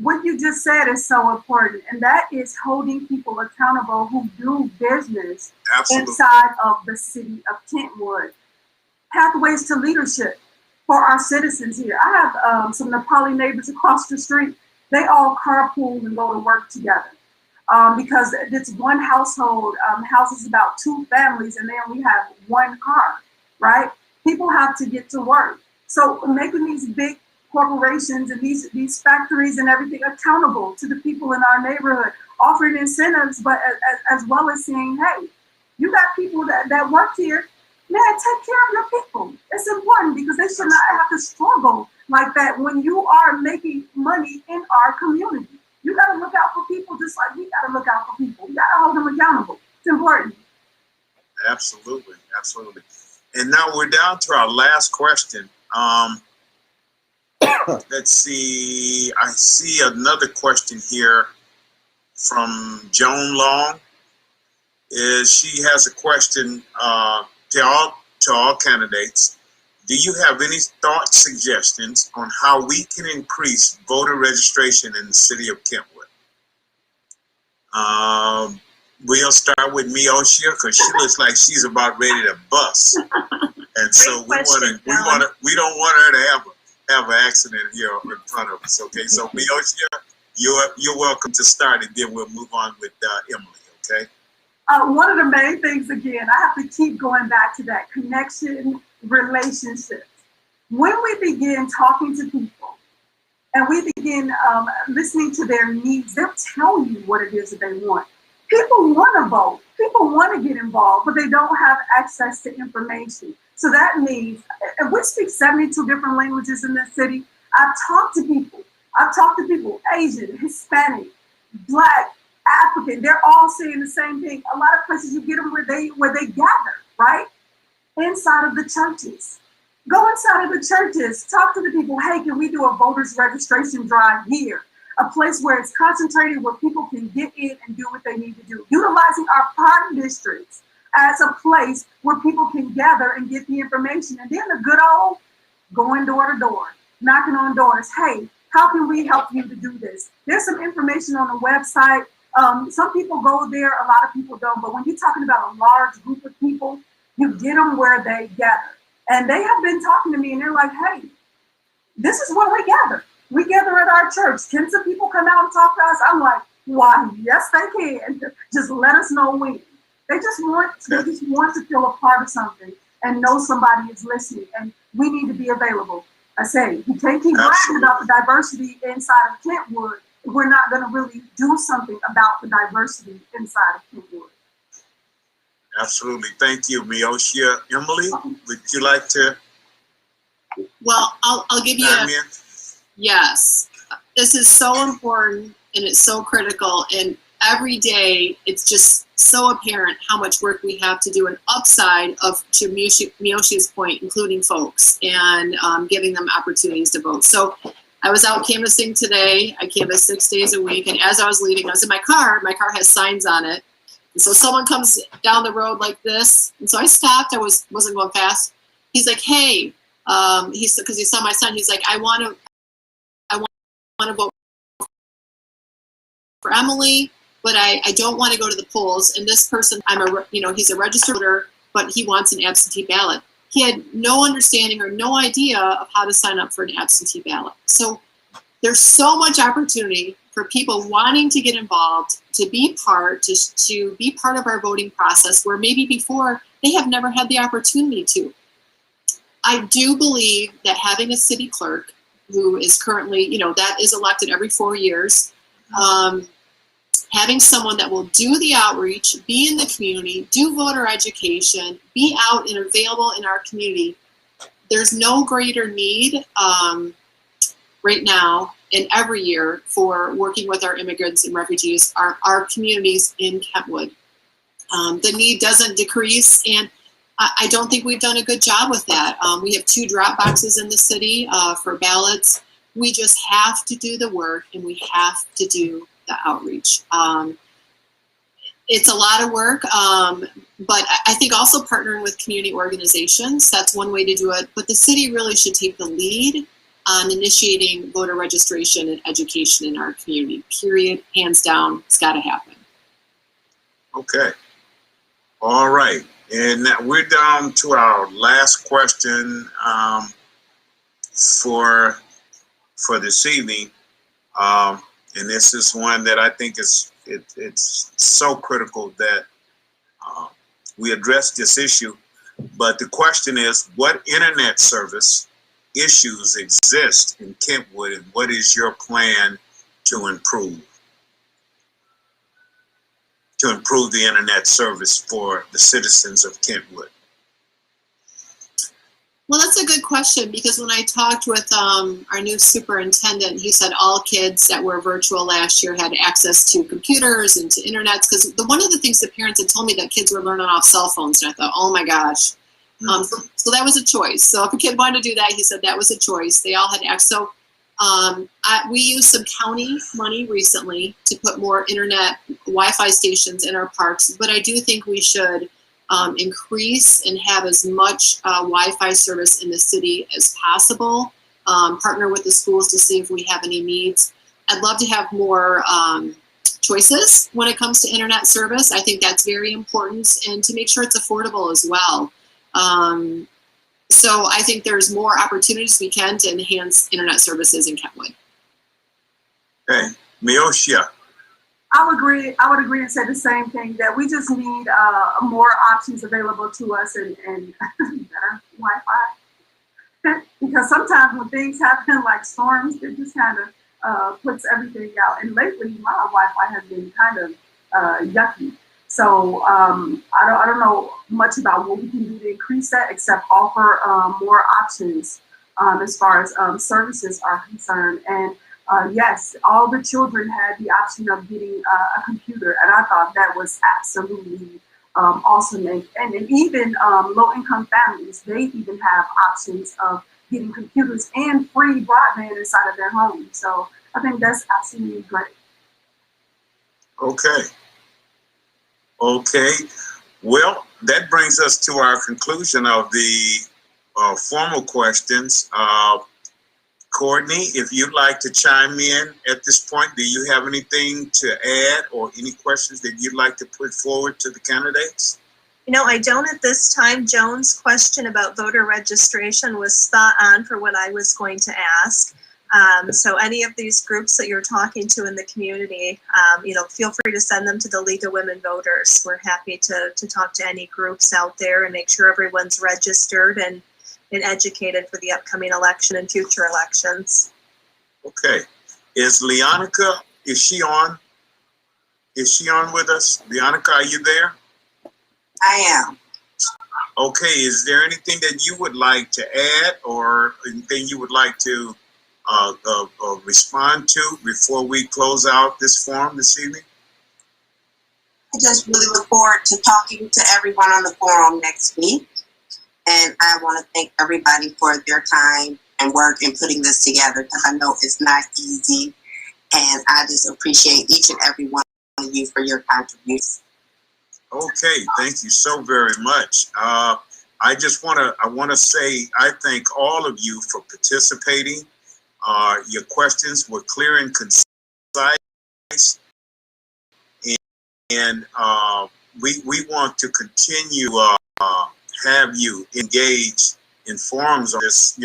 What you just said is so important, and that is holding people accountable who do business inside of the city of Kentwood. Pathways to leadership for our citizens here. I have some Nepali neighbors across the street. They all carpool and go to work together. Because it's one household, houses about 2 families, and they only have 1 car, right? People have to get to work. So making these big corporations and these factories and everything accountable to the people in our neighborhood, offering incentives, but as well as saying, hey, you got people that work here, man, take care of your people. It's important because they should not have to struggle like that when you are making money in our community. You got to look out for people just like we got to look out for people. You got to hold them accountable. It's important. Absolutely, absolutely. And now we're down to our last question. Let's see. I see another question here from Joan Long. She has a question to all candidates. Do you have any thoughts, suggestions on how we can increase voter registration in the city of Kentwood? We'll start with Meochia because she looks like she's about ready to bust, and so we don't want her to have an accident here in front of us. Okay, so Meochia, you're welcome to start, and then we'll move on with Emily. Okay. One of the main things, again, I have to keep going back to that connection, relationships. When we begin talking to people and we begin listening to their needs, they'll tell you what it is that they want. People want to vote. People want to get involved, but they don't have access to information. So that means, if we speak 72 different languages in this city, I've talked to people, Asian, Hispanic, Black, African, they're all saying the same thing. A lot of places you get them where they gather, right? Inside of the churches. Go inside of the churches, talk to the people. Hey, can we do a voters registration drive here? A place where it's concentrated, where people can get in and do what they need to do. Utilizing our park districts as a place where people can gather and get the information. And then the good old going door to door, knocking on doors. Hey, how can we help you to do this? There's some information on the website. Some people go there, a lot of people don't. But when you're talking about a large group of people, you get them where they gather. And they have been talking to me and they're like, hey, this is where we gather. We gather at our church. Can some people come out and talk to us? I'm like, why, yes, they can. Just let us know when. They just want to feel a part of something and know somebody is listening. And we need to be available. I say, you can't keep bragging about the diversity inside of Kentwood if we're not going to really do something about the diversity inside of Kentwood. Absolutely. Thank you, Meochia. Emily, would you like to Well, I'll give you chime in? yes. This is so important and it's so critical. And every day it's just so apparent how much work we have to do, an upside of, to Meochia's point, including folks and giving them opportunities to vote. So I was out canvassing today. I canvass 6 days a week. And as I was leaving, I was in my car. My car has signs on it. And so someone comes down the road like this. And so I stopped. I wasn't going fast. He's like, hey, because he saw my son. He's like, I want to vote for Emily, but I don't want to go to the polls. And this person, he's a registered voter, but he wants an absentee ballot. He had no understanding or no idea of how to sign up for an absentee ballot. So there's so much opportunity for people wanting to get involved, to be part, to be part of our voting process, where maybe before they have never had the opportunity to. I do believe that having a city clerk who is currently, that is elected every 4 years, having someone that will do the outreach, be in the community, do voter education, be out and available in our community. There's no greater need right now and every year for working with our immigrants and refugees, our communities in Kentwood. The need doesn't decrease, and I don't think we've done a good job with that. We have 2 drop boxes in the city for ballots. We just have to do the work, and we have to do the outreach. It's a lot of work, but I think also partnering with community organizations, that's one way to do it. But the city really should take the lead on initiating voter registration and education in our community, period, hands down. It's got to happen. Okay. All right. And now we're down to our last question for this evening. And this is one that I think it's so critical that we address this issue. But the question is, what internet service issues exist in Kentwood, and what is your plan to improve the internet service for the citizens of Kentwood? Well, that's a good question, because when I talked with our new superintendent, he said all kids that were virtual last year had access to computers and to internets, because one of the things the parents had told me that kids were learning off cell phones, and I thought, oh my gosh. So that was a choice. So if a kid wanted to do that, he said that was a choice. They all had access. So we used some county money recently to put more internet Wi-Fi stations in our parks, but I do think we should increase and have as much Wi-Fi service in the city as possible, partner with the schools to see if we have any needs. I'd love to have more choices when it comes to internet service. I think that's very important, and to make sure it's affordable as well. So I think there's more opportunities we can to enhance internet services in Kentwood. Okay, Meochia. I would agree and say the same thing, that we just need more options available to us and better Wi-Fi. Because sometimes when things happen like storms, it just kind of puts everything out. And lately, my Wi-Fi has been kind of yucky. So I don't know much about what we can do to increase that, except offer more options as far as services are concerned. And yes, all the children had the option of getting a computer, and I thought that was absolutely awesome. And even low-income families, they even have options of getting computers and free broadband inside of their home. So I think that's absolutely great. Okay. Okay. Well, that brings us to our conclusion of the formal questions. Courtney, if you'd like to chime in at this point, do you have anything to add or any questions that you'd like to put forward to the candidates? I don't at this time. Joan's question about voter registration was spot on for what I was going to ask. So any of these groups that you're talking to in the community, feel free to send them to the League of Women Voters. We're happy to talk to any groups out there and make sure everyone's registered and educated for the upcoming election and future elections. Okay. Is Leonica, is she on? Is she on with us? Leonica, are you there? I am. Okay, is there anything that you would like to add or anything you would like to respond to before we close out this forum this evening? I just really look forward to talking to everyone on the forum next week. And I want to thank everybody for their time and work in putting this together, because I know it's not easy. And I just appreciate each and every one of you for your contributions. Okay, thank you so very much. I want to say I thank all of you for participating. Your questions were clear and concise, and we want to continue have you engage in forums of this,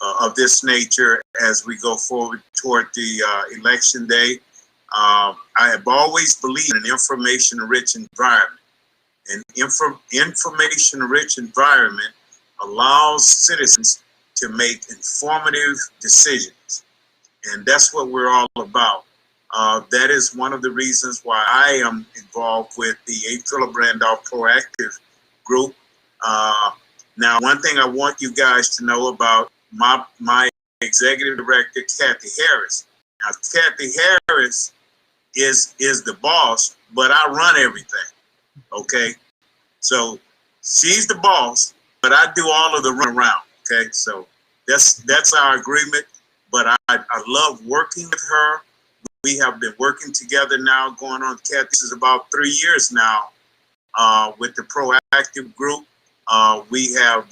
of this nature as we go forward toward the election day. I have always believed in an information-rich environment. An information-rich environment allows citizens to make informative decisions, and that's what we're all about. That is one of the reasons why I am involved with the A. Philip Randolph Proactive Group. Now, one thing I want you guys to know about my executive director, Kathy Harris. Now, Kathy Harris is the boss, but I run everything. Okay, so she's the boss, but I do all of the run around. Okay, so that's our agreement. But I love working with her. We have been working together now, going on, Kathy, this is about 3 years now with the Proactive Group. We have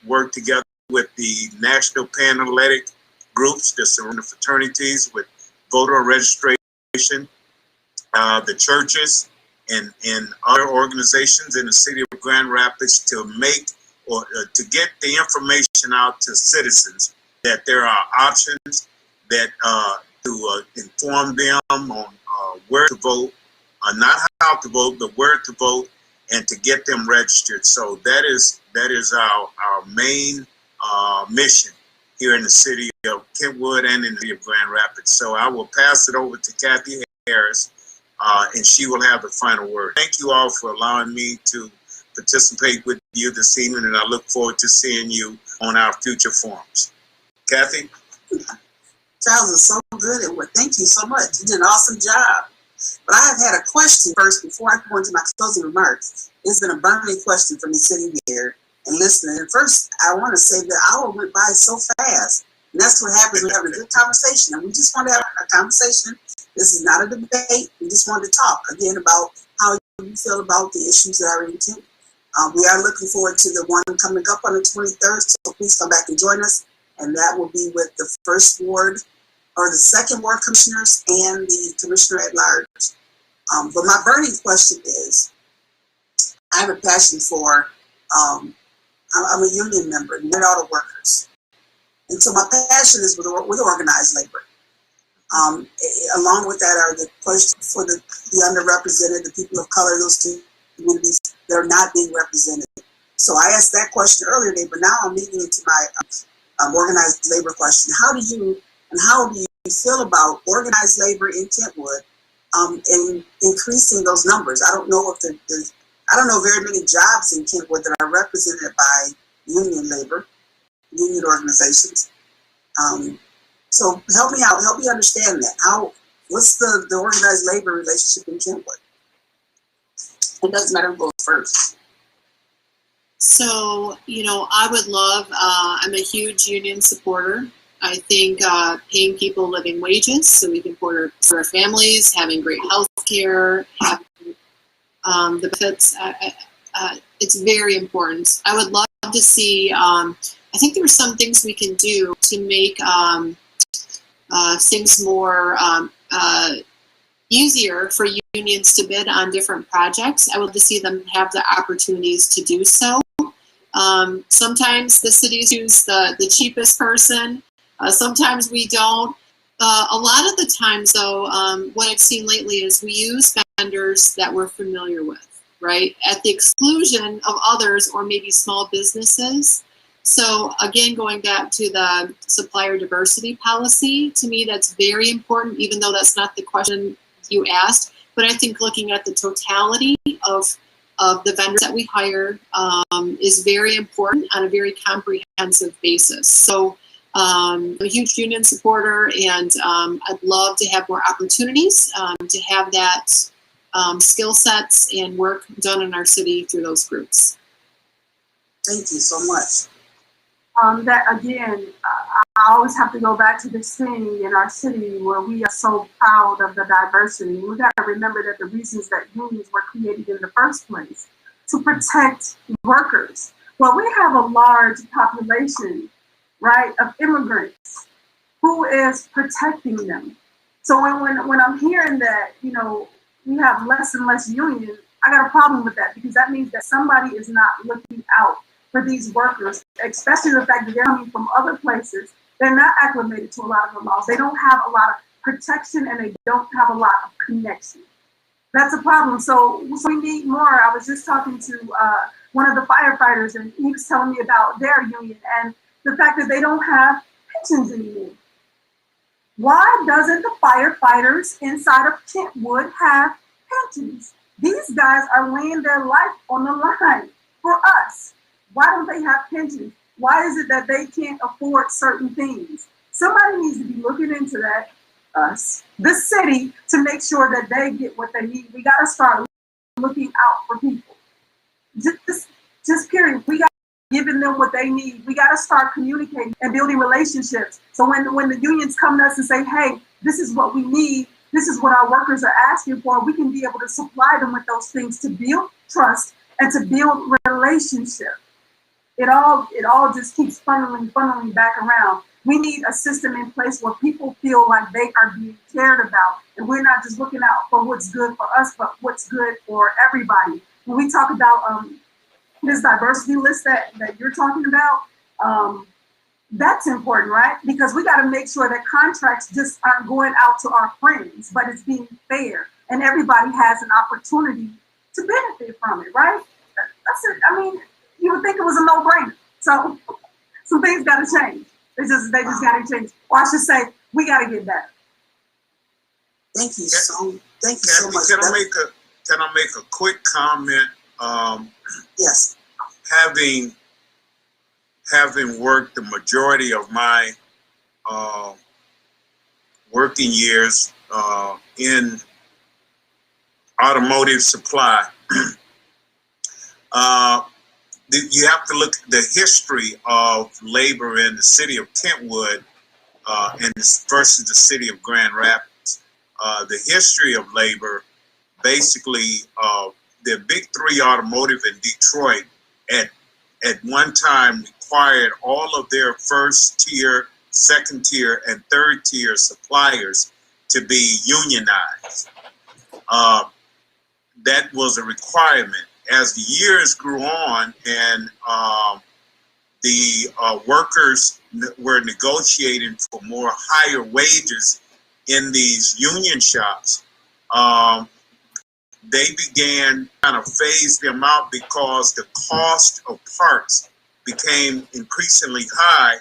worked together with the National Panhellenic groups, the surrounding fraternities, with voter registration, the churches, and other organizations in the city of Grand Rapids to make or to get the information out to citizens that there are options that to inform them on where to vote, not how to vote, but where to vote, and to get them registered. So that is our main mission here in the city of Kentwood and in the city of Grand Rapids. So I will pass it over to Kathy Harris, and she will have the final word. Thank you all for allowing me to participate with you this evening, and I look forward to seeing you on our future forums. Kathy? Charles is so good at work. Thank you so much. You did an awesome job. But I have had a question first before I go into my closing remarks. It's been a burning question for me sitting here and listening. And first, I want to say the hour went by so fast. And that's what happens when we have a good conversation. And we just want to have a conversation. This is not a debate. We just wanted to talk again about how you feel about the issues that are in Kent. We are looking forward to the one coming up on the 23rd. So please come back and join us. And that will be with the first ward or the second ward commissioners and the commissioner at large. But my burning question is, I have a passion for, I'm a union member, United Auto Workers. And so my passion is with organized labor. Along with that are the push for the underrepresented, the people of color, those two communities that are not being represented. So I asked that question earlier today, but now I'm moving into my organized labor question. How do you feel about organized labor in Kentwood and increasing those numbers? I don't know if I don't know very many jobs in Kentwood that are represented by union labor, union organizations. So help me out, help me understand that. What's the organized labor relationship in Kentwood? It doesn't matter who goes first. So, I would love, I'm a huge union supporter. I think paying people living wages so we can support our families, having great health care, having the benefits, it's very important. I would love to see, I think there are some things we can do to make things more easier for unions to bid on different projects. I would love to see them have the opportunities to do so. Sometimes the cities choose the cheapest person Sometimes we don't. A lot of the times, though, what I've seen lately is we use vendors that we're familiar with, right, at the exclusion of others or maybe small businesses. So again, going back to the supplier diversity policy, to me, that's very important, even though that's not the question you asked. But I think looking at the totality of the vendors that we hire is very important on a very comprehensive basis. So I'm a huge union supporter, and I'd love to have more opportunities to have that skill sets and work done in our city through those groups. Thank you so much. That again, I always have to go back to this thing in our city where we are so proud of the diversity. We got to remember that the reasons that unions were created in the first place to protect workers. Well, we have a large population, right, of immigrants. Who is protecting them? So when I'm hearing that, you know, we have less and less unions, I got a problem with that, because that means that somebody is not looking out for these workers, especially the fact that they're coming from other places. They're not acclimated to a lot of the laws. They don't have a lot of protection, and they don't have a lot of connection. That's a problem. So we need more. I was just talking to one of the firefighters, and he was telling me about their union and the fact that they don't have pensions anymore. Why doesn't the firefighters inside of Kentwood have pensions? These guys are laying their life on the line for us. Why don't they have pensions? Why is it that they can't afford certain things? Somebody needs to be looking into that, us, the city, to make sure that they get what they need. We got to start looking out for people. Just period. We got giving them what they need. We got to start communicating and building relationships. So when the unions come to us and say, hey, this is what we need, this is what our workers are asking for, we can be able to supply them with those things to build trust and to build relationship. It all just keeps funneling back around. We need a system in place where people feel like they are being cared about, and we're not just looking out for what's good for us, but what's good for everybody. When we talk about this diversity list that you're talking about, that's important, right? Because we got to make sure that contracts just aren't going out to our friends, but it's being fair, and everybody has an opportunity to benefit from it, right? That's it. I mean, you would think it was a no-brainer. So some things got to change. They just got to change. Or I should say, we got to get better. Thank you so much. Can I make a quick comment? Yes. Having worked the majority of my working years in automotive supply, you have to look at the history of labor in the city of Kentwood versus the city of Grand Rapids. The history of labor, basically, the big three automotive in Detroit at one time required all of their first tier, second tier, and third tier suppliers to be unionized. That was a requirement. As the years grew on and the workers were negotiating for more higher wages in these union shops, they began kind of phase them out because the cost of parts became increasingly high.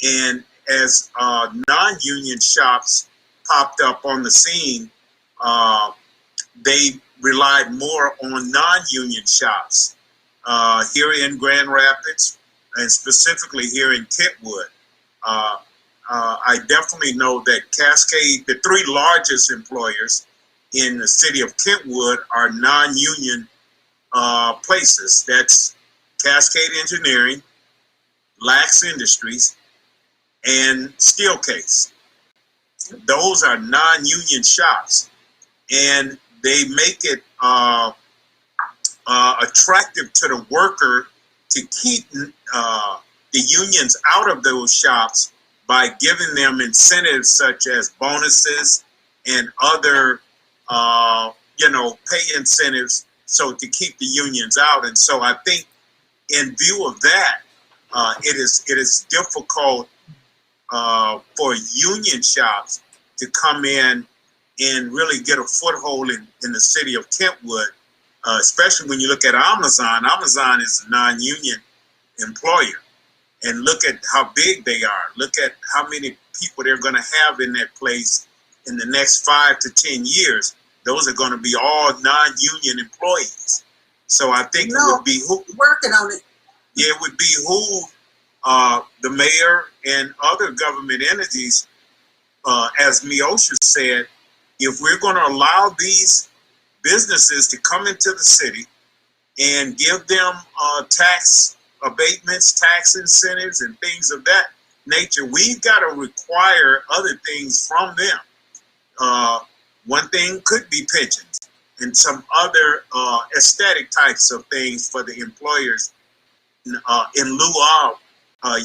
And as non-union shops popped up on the scene, they relied more on non-union shops here in Grand Rapids and specifically here in Kentwood. I definitely know that Cascade, the three largest employers in the city of Kentwood, are non-union places. That's Cascade Engineering, Lax Industries, and Steelcase. Those are non-union shops, and they make it attractive to the worker to keep the unions out of those shops by giving them incentives such as bonuses and other, pay incentives, so to keep the unions out. And so I think, in view of that, it is difficult for union shops to come in and really get a foothold in the city of Kentwood, especially when you look at Amazon. Amazon is a non-union employer. And look at how big they are. Look at how many people they're going to have in that place in the next 5 to 10 years. Those are going to be all non-union employees. So I think it would be working on it. Yeah, it would behoove the mayor and other government entities, as Meochia said, if we're going to allow these businesses to come into the city and give them tax abatements, tax incentives, and things of that nature, we've got to require other things from them. One thing could be pensions and some other aesthetic types of things for the employers in lieu of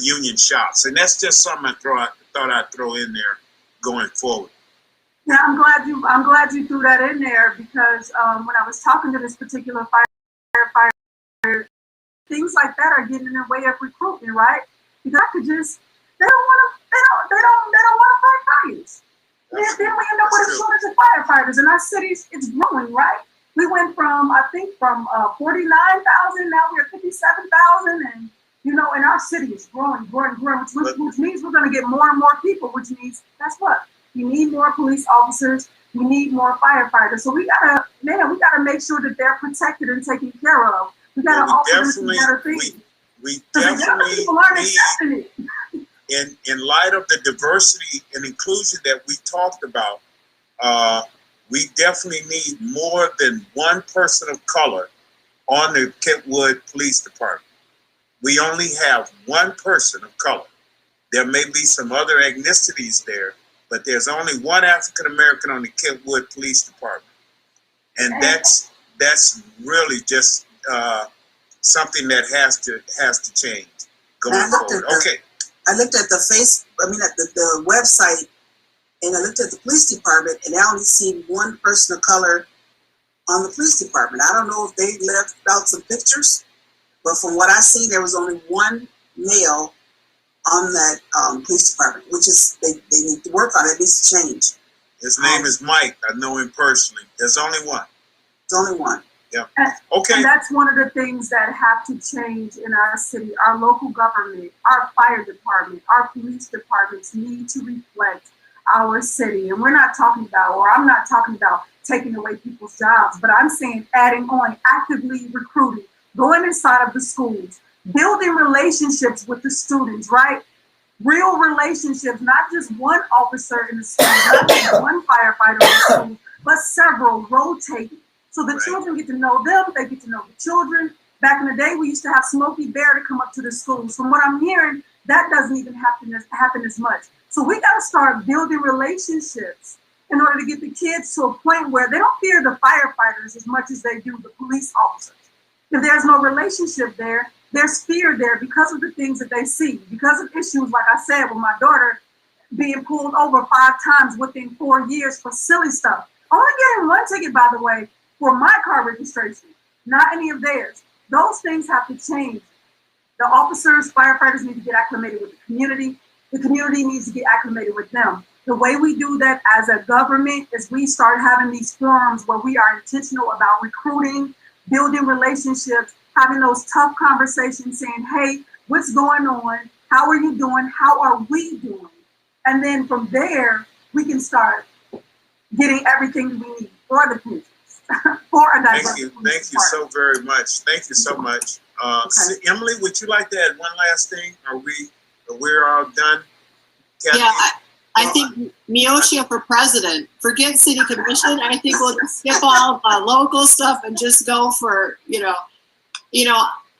union shops. And that's just something I thought I'd throw in there going forward. Yeah, I'm glad you threw that in there, because when I was talking to this particular firefighter, things like that are getting in the way of recruitment, right? Because I could just, they don't want to fight fires. Then we end up with a shortage of firefighters. In our cities, it's growing, right? We went from 49,000, now we're at 57,000, and in our city it's growing, which means we're going to get more and more people, which means, guess what? We need more police officers, we need more firefighters. So we gotta make sure that they're protected and taken care of. We gotta offer them some better things. We definitely people aren't accepting it. In light of the diversity and inclusion that we talked about, we definitely need more than one person of color on the Kentwood Police Department. We only have one person of color. There may be some other ethnicities there, but there's only one African American on the Kentwood Police Department, and that's really just something that has to change going forward. I looked at the website, and I looked at the police department, and I only see one person of color on the police department. I don't know if they left out some pictures, but from what I see, there was only one male on that police department, which is they need to work on it. It needs to change. His name is Mike. I know him personally. There's only one. There's only one. Yeah. Okay. And that's one of the things that have to change in our city. Our local government, our fire department, our police departments need to reflect our city. And I'm not talking about taking away people's jobs, but I'm saying adding on, actively recruiting, going inside of the schools, building relationships with the students, right? Real relationships, not just one officer in the school, not just one firefighter in the school, but several rotating. So the children get to know them, they get to know the children. Back in the day, we used to have Smokey Bear to come up to the schools. From what I'm hearing, that doesn't even happen as much. So we got to start building relationships in order to get the kids to a point where they don't fear the firefighters as much as they do the police officers. If there's no relationship there, there's fear there because of the things that they see, because of issues, like I said, with my daughter being pulled over 5 times within 4 years for silly stuff. Only getting one ticket, by the way, for my car registration, not any of theirs. Those things have to change. The officers, firefighters need to get acclimated with the community. The community needs to get acclimated with them. The way we do that as a government is we start having these forums where we are intentional about recruiting, building relationships, having those tough conversations, saying, hey, what's going on? How are you doing? How are we doing? And then from there, we can start getting everything we need for the future. For a Thank you so very much. Thank you so much. Okay. Emily, would you like to add one last thing? We're all done? Kathy? Yeah, I think Meochia for president. Forget city commission. I think we'll just skip all the local stuff and just go for,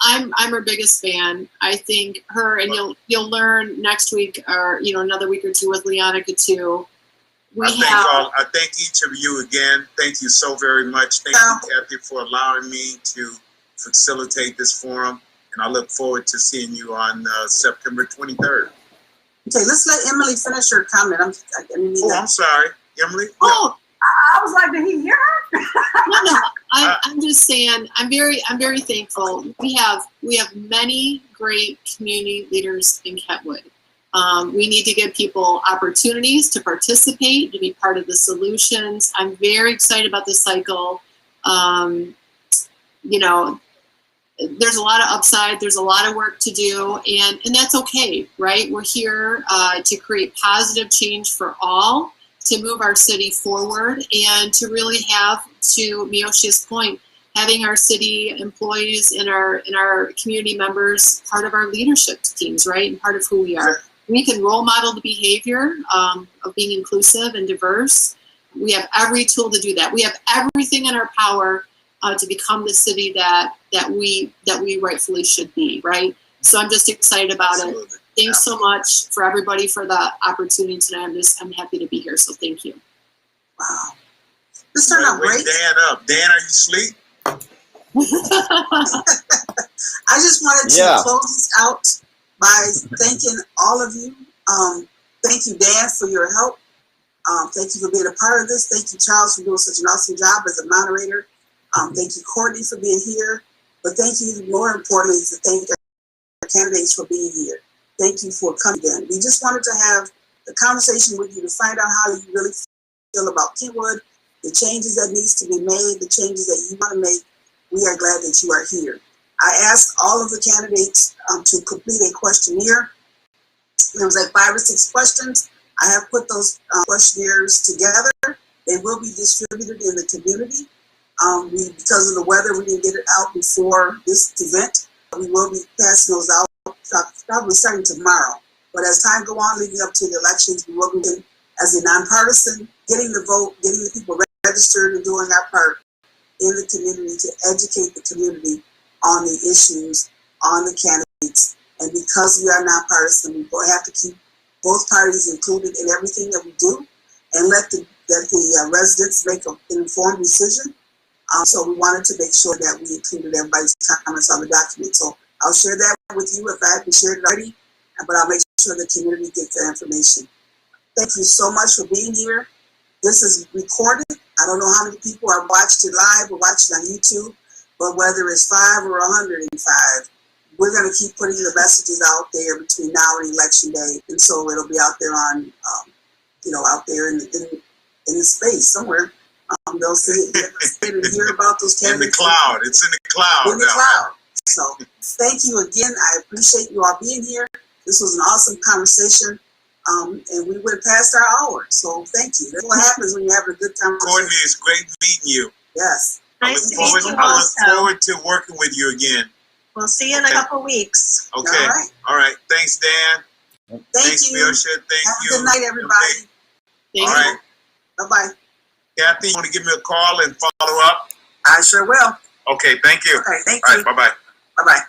I'm her biggest fan. I think her, and you'll learn next week or, another week or two with Leonica too. I thank each of you again. Thank you so very much. Thank you, Kathy, for allowing me to facilitate this forum. And I look forward to seeing you on September 23rd. Okay, let's let Emily finish her comment. I'm sorry, Emily. Oh, I was like, did he hear her? No. I'm just saying. I'm very thankful. We have many great community leaders in Kentwood. We need to give people opportunities to participate, to be part of the solutions. I'm very excited about this cycle. You know, there's a lot of upside, there's a lot of work to do, and that's okay, right? We're here to create positive change for all, to move our city forward, and to really have, to Meochia's point, having our city employees and our community members part of our leadership teams, right? And part of who we are. We can role model the behavior of being inclusive and diverse. We have every tool to do that. We have everything in our power to become the city that we rightfully should be, right? So I'm just excited about Absolutely. it. Thanks so much for everybody for the opportunity tonight. I'm happy to be here. So thank you. Wow. This turned out Wake great. Dan up. Dan, are you asleep? I just wanted to close this out by thanking all of you. Thank you, Dan, for your help. Thank you for being a part of this. Thank you, Charles, for doing such an awesome job as a moderator. Thank you, Courtney, for being here. But thank you, more importantly, to thank our candidates for being here. Thank you for coming in. We just wanted to have the conversation with you to find out how you really feel about Kentwood, the changes that needs to be made, the changes that you want to make. We are glad that you are here. I asked all of the candidates to complete a questionnaire. There was like 5 or 6 questions. I have put those questionnaires together. They will be distributed in the community. Because of the weather, we didn't get it out before this event. We will be passing those out probably starting tomorrow. But as time go on, leading up to the elections, we will be as a nonpartisan, getting the vote, getting the people registered, and doing our part in the community to educate the community on the issues, on the candidates. And because we are nonpartisan, we have to keep both parties included in everything that we do, and let the residents make an informed decision. So we wanted to make sure that we included everybody's comments on the document. So I'll share that with you if I haven't shared it already, but I'll make sure the community gets that information. Thank you so much for being here. This is recorded. I don't know how many people are watching it live or watching on YouTube, but whether it's 5 or 105, we're going to keep putting the messages out there between now and election day. And so it'll be out there on, out there in the space somewhere. They'll see it and hear about those candidates. In the cloud. It's in the cloud. In the cloud. So thank you again. I appreciate you all being here. This was an awesome conversation. And we went past our hour. So thank you. That's what happens when you have a good conversation. Courtney, it's great meeting you. Yes. Nice to meet you I look also. forward to working with you again. We'll see you in a couple weeks. Okay. All right. Thanks, Dan. Thanks, you. Meochia. Thank Have you. a good night, everybody. Thank All you. right. Bye-bye. Kathy, you want to give me a call and follow up? I sure will. Okay. Thank you. Okay, thank All you. right. Bye-bye. Bye-bye.